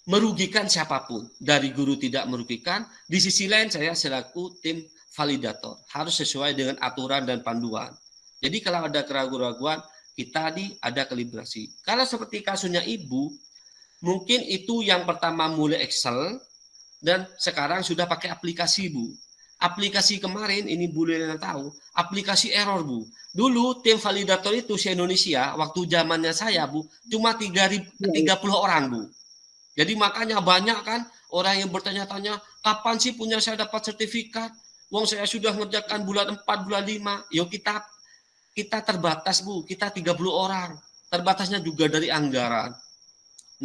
merugikan siapapun. Dari guru tidak merugikan, di sisi lain saya selaku tim validator. Harus sesuai dengan aturan dan panduan. Jadi kalau ada keraguan-raguan, kita ada kalibrasi. Kalau seperti kasusnya Ibu, mungkin itu yang pertama mulai Excel, dan sekarang sudah pakai aplikasi, Bu. Aplikasi kemarin, ini Bu Liliana tahu, aplikasi error, Bu. Dulu tim validator itu se-Indonesia, waktu zamannya saya, Bu, cuma 30 orang, Bu. Jadi makanya banyak kan orang yang bertanya-tanya, kapan sih punya saya dapat sertifikat? Wong saya sudah ngerjakan bulan 4, bulan 5. Yuk kita terbatas, Bu. Kita 30 orang. Terbatasnya juga dari anggaran.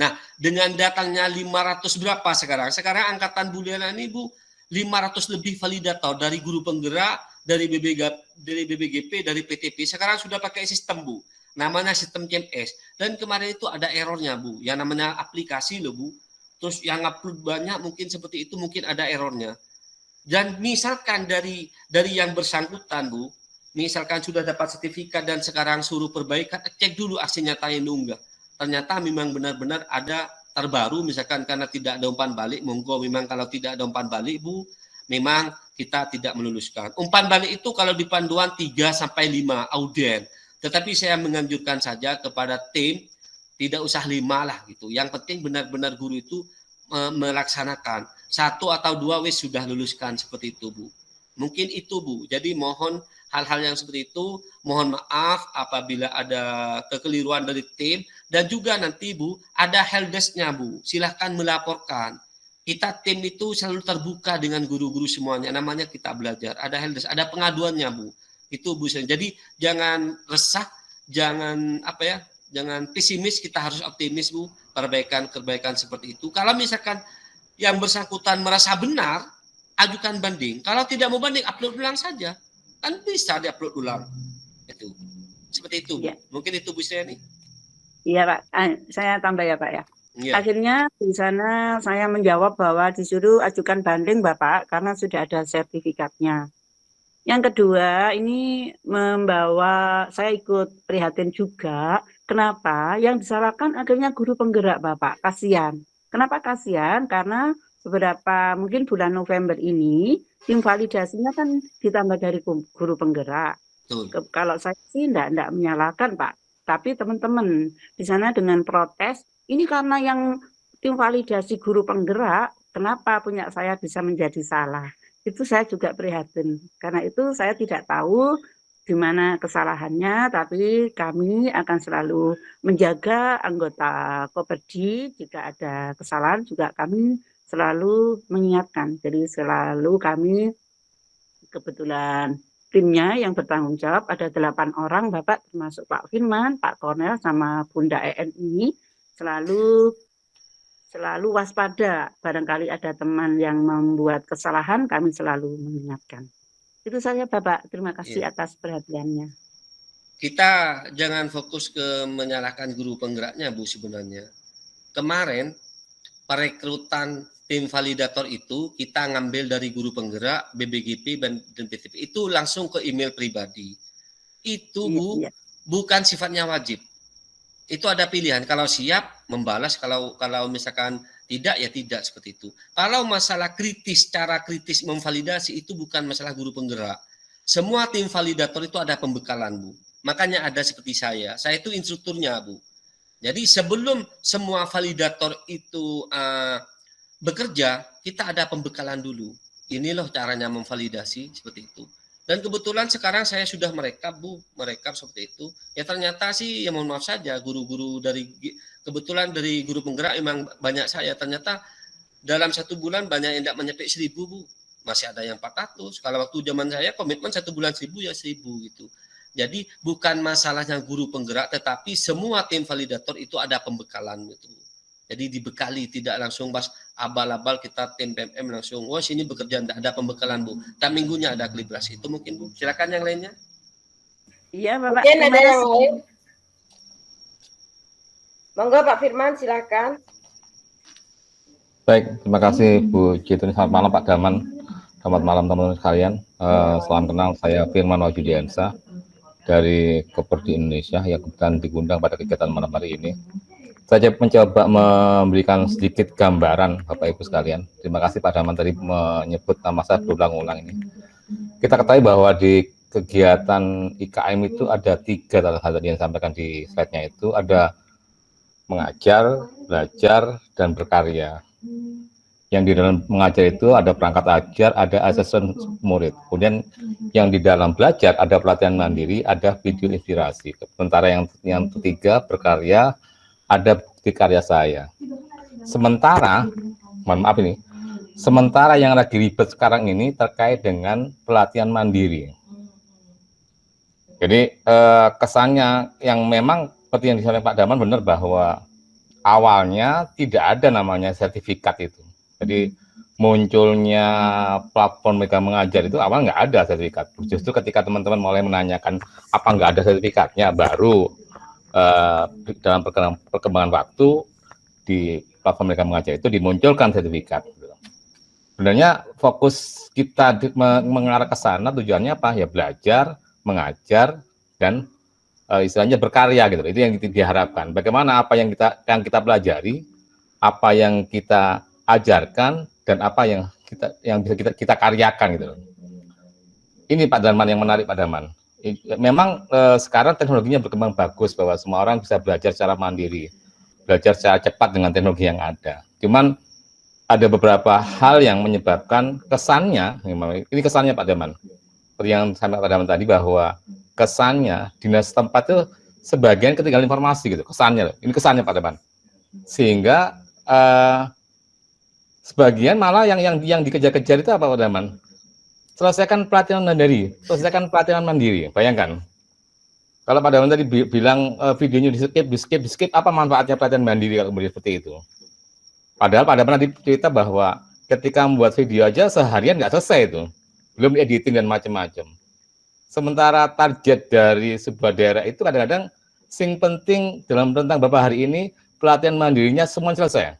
Nah, dengan datangnya 500 berapa sekarang? Sekarang angkatan Bu Liliana ini, Bu, 500 lebih validator dari guru penggerak, dari BBGP, dari PTP. Sekarang sudah pakai sistem, Bu. Namanya sistem CMS. Dan kemarin itu ada errornya, Bu. Yang namanya aplikasi loh, Bu. Terus yang upload banyak mungkin seperti itu, mungkin ada errornya. Dan misalkan dari yang bersangkutan, Bu, misalkan sudah dapat sertifikat dan sekarang suruh perbaikan, cek dulu aksi nyata yang diunggah. Ternyata memang benar-benar ada terbaru, misalkan karena tidak ada umpan balik, monggo memang kalau tidak ada umpan balik, Bu, memang kita tidak meluluskan. Umpan balik itu kalau di panduan 3-5 auden. Tetapi saya menganjurkan saja kepada tim, tidak usah 5 lah gitu. Yang penting benar-benar guru itu melaksanakan. 1 atau 2 wis sudah luluskan seperti itu, Bu. Mungkin itu, Bu. Jadi mohon hal-hal yang seperti itu, mohon maaf apabila ada kekeliruan dari tim. Dan juga nanti, Bu, ada helpdesk-nya, Bu. Silahkan melaporkan. Kita tim itu selalu terbuka dengan guru-guru semuanya. Namanya kita belajar. Ada helpdesk, ada pengaduannya, Bu. Itu Bu. Jadi jangan resah, jangan jangan pesimis, kita harus optimis, Bu. Perbaikan seperti itu. Kalau misalkan yang bersangkutan merasa benar, ajukan banding. Kalau tidak mau banding, upload ulang saja. Kan bisa diupload ulang. Itu. Seperti itu, Bu. Ya. Mungkin itu Bu Sriani. Iya, Pak. Saya tambah ya, Pak ya. Ya. Akhirnya di sana saya menjawab bahwa disuruh ajukan banding, Bapak, karena sudah ada sertifikatnya. Yang kedua, ini membawa saya ikut prihatin juga. Kenapa? Yang disalahkan akhirnya guru penggerak, Bapak. Kasihan. Kenapa kasihan? Karena beberapa mungkin bulan November ini tim validasinya kan ditambah dari guru penggerak. Kalau saya sih enggak menyalahkan, Pak. Tapi teman-teman di sana dengan protes, ini karena yang tim validasi guru penggerak, kenapa punya saya bisa menjadi salah? Itu saya juga prihatin. Karena itu saya tidak tahu di mana kesalahannya, tapi kami akan selalu menjaga anggota Koperdi. Jika ada kesalahan juga kami selalu mengingatkan. Jadi selalu kami kebetulan timnya yang bertanggung jawab ada 8 orang, Bapak, termasuk Pak Firman, Pak Kornel, sama Bunda EN ini selalu selalu waspada. Barangkali ada teman yang membuat kesalahan, kami selalu mengingatkan. Itu saja Bapak, terima kasih atas perhatiannya. Kita jangan fokus ke menyalahkan guru penggeraknya Bu sebenarnya. Kemarin perekrutan tim validator itu kita ngambil dari guru penggerak, BBGP dan PTP. Itu langsung ke email pribadi. Itu Bu, bukan sifatnya wajib. Itu ada pilihan. Kalau siap membalas, kalau misalkan tidak ya tidak seperti itu. Kalau masalah kritis, cara kritis memvalidasi itu bukan masalah guru penggerak. Semua tim validator itu ada pembekalan Bu. Makanya ada seperti saya itu instrukturnya Bu. Jadi sebelum semua validator itu bekerja, kita ada pembekalan dulu. Ini loh caranya memvalidasi seperti itu. Dan kebetulan sekarang saya sudah merekap Bu, merekap seperti itu. Ya ternyata sih ya mohon maaf saja guru-guru kebetulan dari guru penggerak memang banyak saya. Ternyata dalam 1 bulan banyak yang tidak menyampai 1000 Bu. Masih ada yang 400. Kalau waktu zaman saya komitmen 1 bulan 1000 ya 1000 gitu. Jadi bukan masalahnya guru penggerak, tetapi semua tim validator itu ada pembekalan gitu. Jadi dibekali, tidak langsung pas abal-abal kita tim PMM langsung, wah sini bekerja, tidak ada pembekalan Bu. Tak minggunya ada kalibrasi, itu mungkin Bu. Silakan yang lainnya. Iya Bapak. Mungkin ada yang lain. Monggo Pak Firman, silakan. Baik, terima kasih Bu Jitun. Selamat malam Pak Daman. Selamat malam teman-teman sekalian. Salam kenal, saya Firman Wajudiansa dari Koperdi Indonesia yang kebetulan diundang pada kegiatan malam hari ini. Saya mencoba memberikan sedikit gambaran Bapak Ibu sekalian. Terima kasih Pak Daman tadi menyebut nama saya berulang-ulang ini. Kita ketahui bahwa di kegiatan IKM itu ada 3 hal tadi yang disampaikan di slide-nya itu, ada mengajar, belajar, dan berkarya. Yang di dalam mengajar itu ada perangkat ajar, ada asesmen murid. Kemudian yang di dalam belajar ada pelatihan mandiri, ada video inspirasi. Sementara yang ketiga berkarya, ada bukti karya saya. Sementara, mohon maaf ini, sementara yang lagi ribet sekarang ini terkait dengan pelatihan mandiri. Jadi kesannya yang memang seperti yang disampaikan Pak Daman benar bahwa awalnya tidak ada namanya sertifikat itu. Jadi munculnya platform mereka mengajar itu awal nggak ada sertifikat. Justru ketika teman-teman mulai menanyakan apa nggak ada sertifikatnya, baru dalam perkembangan waktu di platform mereka mengajar itu dimunculkan sertifikat. Sebenarnya fokus kita mengarah ke sana tujuannya apa? Ya belajar, mengajar, dan istilahnya berkarya gitu. Itu yang diharapkan. Bagaimana apa yang kita pelajari, apa yang kita ajarkan, dan apa yang bisa kita karyakan gitu. Ini Pak Darman yang menarik Pak Darman. Memang sekarang teknologinya berkembang bagus bahwa semua orang bisa belajar secara mandiri, belajar secara cepat dengan teknologi yang ada. Cuman ada beberapa hal yang menyebabkan kesannya, ini kesannya Pak Daman, seperti yang sampai Pak Daman tadi bahwa kesannya dinas tempat itu sebagian ketinggalan informasi gitu, kesannya, ini kesannya Pak Daman, sehingga sebagian malah yang dikejar-kejar itu apa Pak Daman? Selesaikan pelatihan mandiri, bayangkan. Kalau Pak Daman tadi bilang videonya di skip, apa manfaatnya pelatihan mandiri kalau kemudian seperti itu? Padahal Pak Daman tadi cerita bahwa ketika membuat video aja seharian nggak selesai itu, belum editing dan macam-macam. Sementara target dari sebuah daerah itu kadang-kadang sing penting dalam tentang Bapak hari ini pelatihan mandirinya semua selesai.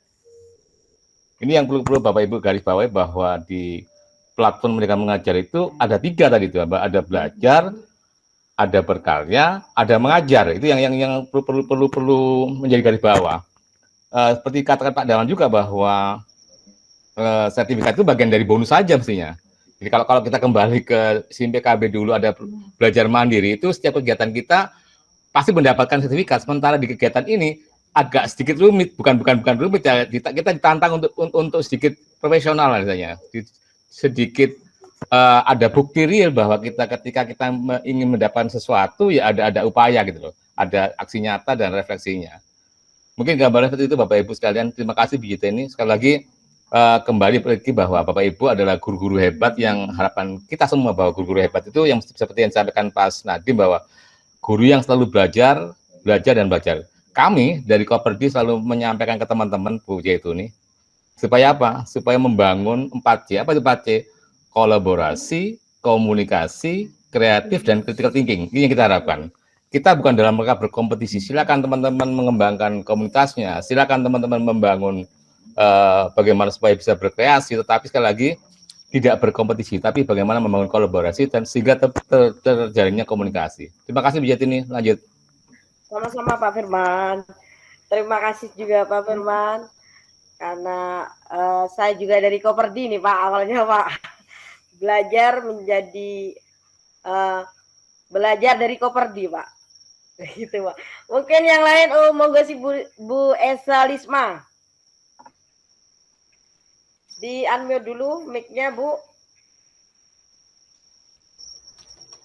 Ini yang perlu Bapak Ibu garis bawahi bahwa di platform mereka mengajar itu ada 3 tadi itu, ada belajar, ada berkarya, ada mengajar. Itu yang perlu menjadi garis bawah. Seperti katakan Pak Daman juga bahwa sertifikat itu bagian dari bonus saja mestinya. Jadi kalau kita kembali ke SIM PKB dulu ada belajar mandiri, itu setiap kegiatan kita pasti mendapatkan sertifikat. Sementara di kegiatan ini agak sedikit rumit, bukan rumit ya, kita ditantang untuk sedikit profesional misalnya. Sedikit ada bukti real bahwa ketika kita ingin mendapatkan sesuatu ya ada upaya gitu loh, ada aksi nyata dan refleksinya. Mungkin gambarnya seperti itu Bapak Ibu sekalian. Terima kasih Bu Jita ini sekali lagi kembali lagi bahwa Bapak Ibu adalah guru-guru hebat yang harapan kita semua bahwa guru-guru hebat itu yang seperti yang disampaikan Pak Nadiem bahwa guru yang selalu belajar dan belajar. kami dari Koperdi selalu menyampaikan ke teman-teman Bu Yaitu nih, supaya apa? Supaya membangun 4C. Apa itu 4C? Kolaborasi, komunikasi, kreatif, dan critical thinking. Ini yang kita harapkan. Kita bukan dalam rangka berkompetisi. Silakan teman-teman mengembangkan komunitasnya. Silakan teman-teman membangun bagaimana supaya bisa berkreasi. Tetapi sekali lagi tidak berkompetisi, tapi bagaimana membangun kolaborasi dan sehingga terjalinnya komunikasi. Terima kasih Bu Yatini. Lanjut. Sama-sama Pak Firman. Terima kasih juga Pak Firman. Karena saya juga dari Koperdi nih Pak awalnya Pak. Belajar dari Koperdi Pak. Gitu Pak. Mungkin yang lain monggo si Bu Esa Lisma. Di unmute dulu mic-nya Bu.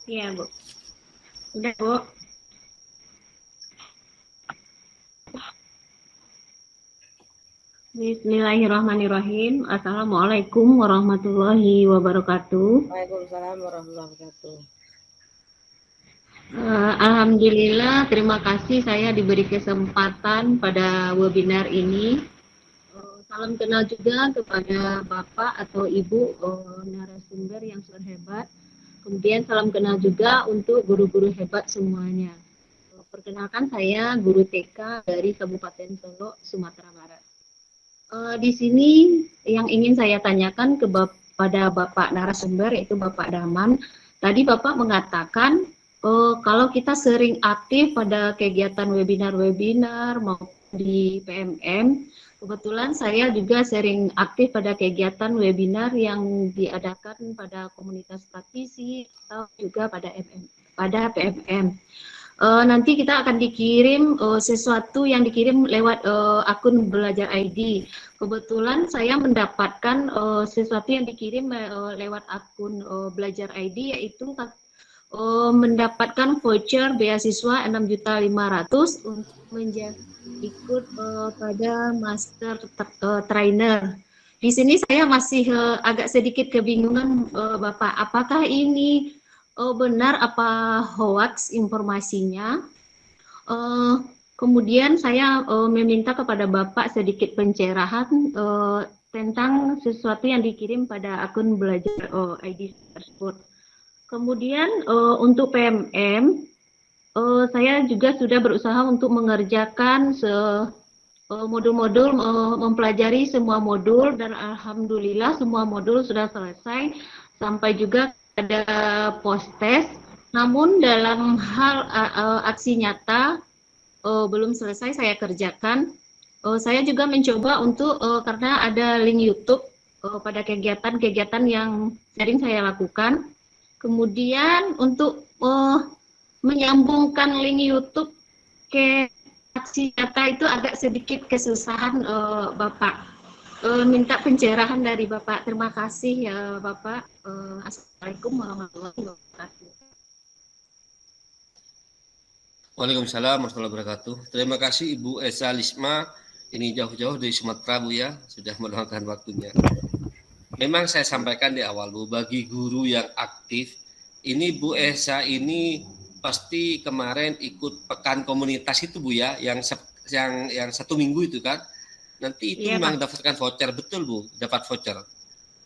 Iya Bu. Udah Bu. Bismillahirrahmanirrahim. Assalamualaikum warahmatullahi wabarakatuh. Waalaikumsalam warahmatullahi wabarakatuh. Alhamdulillah, terima kasih saya diberi kesempatan pada webinar ini. Salam kenal juga kepada Bapak atau Ibu narasumber yang sudah hebat. Kemudian salam kenal juga untuk guru-guru hebat semuanya. Perkenalkan saya guru TK dari Kabupaten Solo, Sumatera Barat. Di sini yang ingin saya tanyakan kepada Bapak narasumber yaitu Bapak Daman. Tadi Bapak mengatakan kalau kita sering aktif pada kegiatan webinar-webinar maupun di PMM, kebetulan saya juga sering aktif pada kegiatan webinar yang diadakan pada komunitas praktisi atau juga pada PMM. Nanti kita akan dikirim sesuatu yang dikirim lewat akun Belajar ID. Kebetulan saya mendapatkan sesuatu yang dikirim lewat akun Belajar ID yaitu mendapatkan voucher beasiswa 6.500.000 untuk ikut pada master trainer. Di sini saya masih agak sedikit kebingungan Bapak, apakah ini benar apa hoax informasinya? Kemudian saya meminta kepada Bapak sedikit pencerahan tentang sesuatu yang dikirim pada akun Belajar ID tersebut. Kemudian untuk PMM, saya juga sudah berusaha untuk mengerjakan modul-modul, mempelajari semua modul dan alhamdulillah semua modul sudah selesai sampai juga ada post-test. Namun dalam hal aksi nyata belum selesai saya kerjakan. Saya juga mencoba untuk karena ada link YouTube pada kegiatan-kegiatan yang sering saya lakukan. Kemudian untuk menyambungkan link YouTube ke aksi nyata itu agak sedikit kesusahan Bapak. Minta pencerahan dari Bapak. Terima kasih ya Bapak. Assalamualaikum warahmatullahi wabarakatuh. Waalaikumsalam warahmatullahi wabarakatuh. Terima kasih Ibu Esa Lisma. Ini jauh-jauh dari Sumatera Bu ya, sudah meluangkan waktunya. Memang saya sampaikan di awal Bu, bagi guru yang aktif, ini Bu Esa ini pasti kemarin ikut pekan komunitas itu Bu ya, yang 1 minggu itu kan. Nanti itu memang dapatkan voucher, betul Bu, dapat voucher.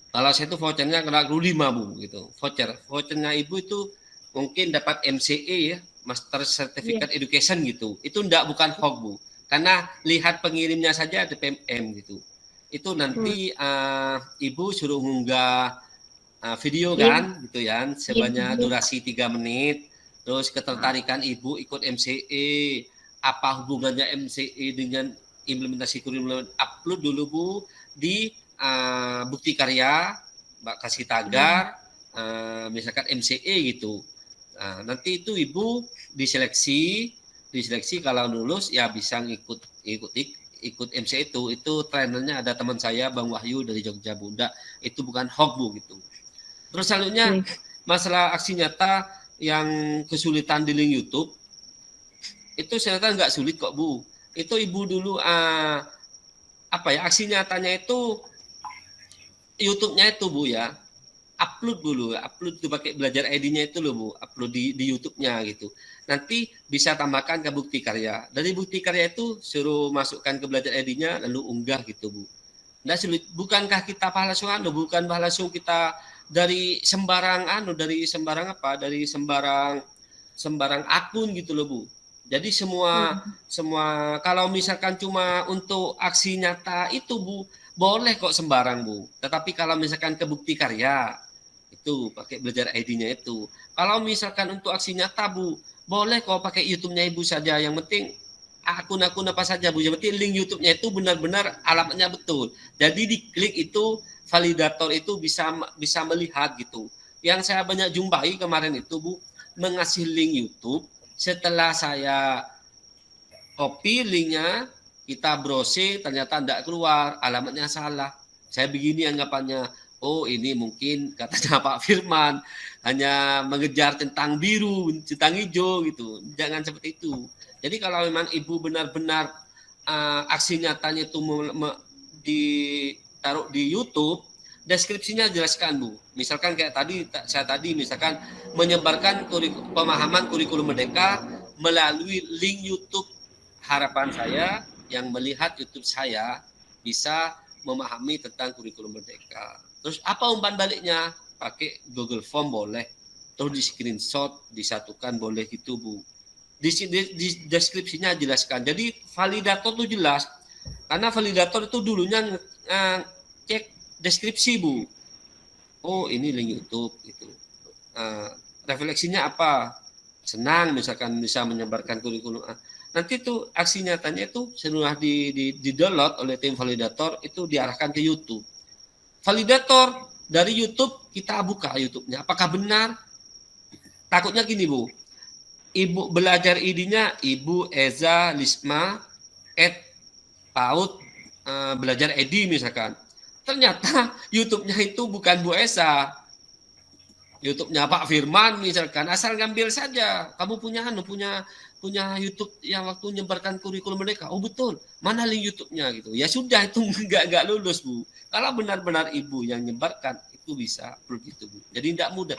Kalau saya itu vouchernya kena 5 Bu gitu. Vouchernya Ibu itu mungkin dapat MCE ya, Master Certificate Education gitu. Itu bukan hoax Bu. Karena lihat pengirimnya saja ada PMM gitu. Itu nanti Ibu suruh mengunggah video kan gitu ya, sebanyak durasi 3 menit. Terus ketertarikan Ibu ikut MCE, apa hubungannya MCE dengan implementasi kurikulum, upload dulu Bu di bukti karya, Mbak kasih tagar, misalkan MCE gitu. Nanti itu Ibu diseleksi kalau lulus ya bisa ikut MCE itu trainernya ada teman saya Bang Wahyu dari Jogja Bunda, itu bukan hoax Bu gitu. Terus selanjutnya masalah aksi nyata yang kesulitan di link YouTube itu ternyata nggak sulit kok Bu. Itu Ibu dulu aksi nyatanya itu YouTube-nya itu Bu ya. upload dulu, upload tuh pakai belajar ID-nya itu loh Bu, upload di YouTube-nya gitu. Nanti bisa tambahkan ke bukti karya. Dari bukti karya itu suruh masukkan ke belajar ID-nya lalu unggah gitu Bu. Nggak sulit. Bukankah kita palsuan? Bukan palsu kita dari sembarang dari sembarang akun gitu loh Bu. Jadi semua kalau misalkan cuma untuk aksi nyata itu Bu, boleh kok sembarang Bu. Tetapi kalau misalkan ke bukti karya itu pakai belajar ID-nya itu. Kalau misalkan untuk aksi nyata Bu, boleh kok pakai YouTube-nya Ibu saja. Yang penting akun-akun apa saja Bu. Yang penting link YouTube-nya itu benar-benar alamatnya betul. Jadi diklik itu validator itu bisa melihat gitu. Yang saya banyak jumpai kemarin itu Bu, mengasih link YouTube. Setelah saya copy linknya, kita browse, ternyata tidak keluar, alamatnya salah. Saya begini anggapannya, oh ini mungkin katanya Pak Firman, hanya mengejar centang biru, centang hijau gitu. Jangan seperti itu. Jadi kalau memang Ibu benar-benar aksi nyatanya itu ditaruh di YouTube, deskripsinya jelaskan Bu. Misalkan kayak saya tadi misalkan menyebarkan pemahaman kurikulum merdeka melalui link YouTube. Harapan saya yang melihat YouTube saya bisa memahami tentang kurikulum merdeka. Terus apa umpan baliknya? Pakai Google Form boleh. Terus di screenshot disatukan boleh gitu Bu. Di deskripsinya jelaskan. Jadi validator itu jelas. Karena validator itu dulunya cek deskripsi Bu. Oh ini link YouTube gitu. Refleksinya apa? Senang misalkan bisa menyebarkan kurikulum. Nanti tuh aksi nyatanya itu setelah di download oleh tim validator itu diarahkan ke YouTube. Validator dari YouTube kita buka YouTube-nya. Apakah benar? Takutnya gini Bu. Ibu belajar ID-nya Ibu Eza Lisma @paut belajar ID misalkan. Ternyata YouTube-nya itu bukan Bu Esa. YouTube-nya Pak Firman misalkan. Asal ngambil saja. Kamu punya YouTube yang waktu menyebarkan kurikulum merdeka. Oh betul. Mana link YouTube-nya gitu. Ya sudah itu enggak lulus Bu. Kalau benar-benar Ibu yang menyebarkan itu bisa begitu Bu. Jadi tidak mudah.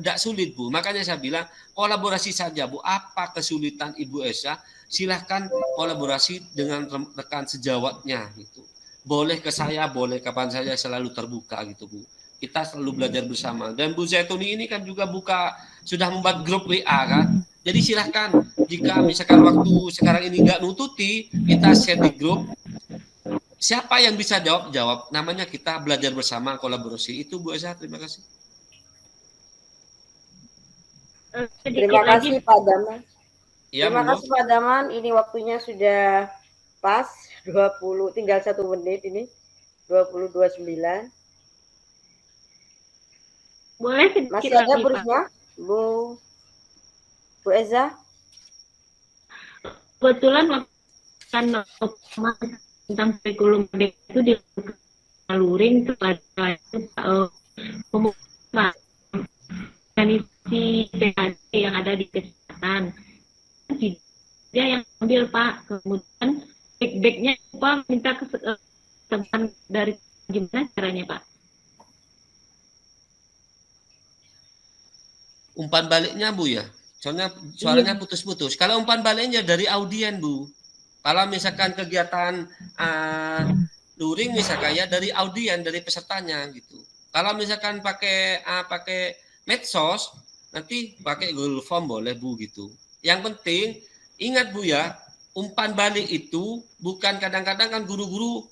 Tidak sulit Bu. Makanya saya bilang kolaborasi saja Bu. Apa kesulitan Ibu Esa? Silahkan kolaborasi dengan rekan sejawatnya gitu. Boleh ke saya, boleh kapan saja, selalu terbuka gitu Bu. Kita selalu belajar bersama. Dan Bu Zaituni ini kan juga sudah membuat grup WA kan. Jadi silahkan jika misalkan waktu sekarang ini nggak nututi, kita share di grup. Siapa yang bisa jawab. Namanya kita belajar bersama, kolaborasi. Itu Bu Esa, terima kasih. Terima kasih Pak Daman. Ya, terima kasih Pak Daman. Ini waktunya sudah pas 20, tinggal 1 menit ini 20:29. Boleh masih ada berusnya Bu Eza? Kebetulan kan tentang kurikulum merdeka itu di luring itu pada pembukaan organisasi PHD yang ada di kesehatan. Dia yang ambil Pak, kemudian back-backnya Pak minta kesempatan dari gimana caranya Pak? Umpan baliknya Bu ya, soalnya suaranya putus-putus. Kalau umpan baliknya dari audien Bu. Kalau misalkan kegiatan luring misalkan ya dari audien, dari pesertanya gitu. Kalau misalkan pakai medsos, nanti pakai Google Form boleh Bu gitu. Yang penting ingat Bu ya, umpan balik itu bukan kadang-kadang kan guru-guru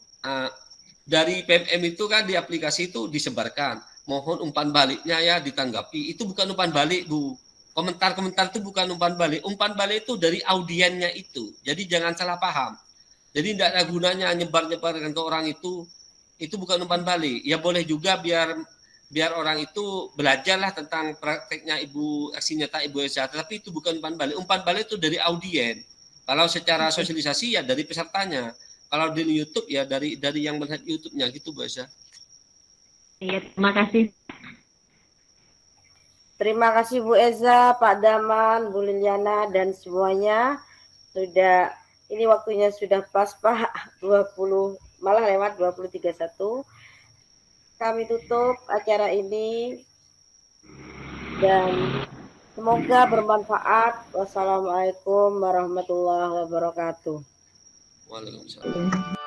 dari PMM itu kan di aplikasi itu disebarkan. Mohon umpan baliknya ya ditanggapi. Itu bukan umpan balik Bu. Komentar-komentar itu bukan umpan balik. Umpan balik itu dari audiennya itu. Jadi jangan salah paham. Jadi tidak ada gunanya nyebar-nyebarkan ke orang itu bukan umpan balik. Ya boleh juga biar orang itu belajarlah tentang prakteknya aksi nyata Ibu Esa. Tapi itu bukan umpan balik. Umpan balik itu dari audien. Kalau secara sosialisasi ya dari pesertanya. Kalau di YouTube ya dari yang melihat YouTube-nya gitu Bu Esa. Iya, terima kasih. Terima kasih Bu Eza, Pak Daman, Bu Liliana dan semuanya. Ini waktunya sudah pas Pak, 20 malah lewat 20:31. kami tutup acara ini dan semoga bermanfaat. Wassalamualaikum warahmatullahi wabarakatuh. Waalaikumsalam.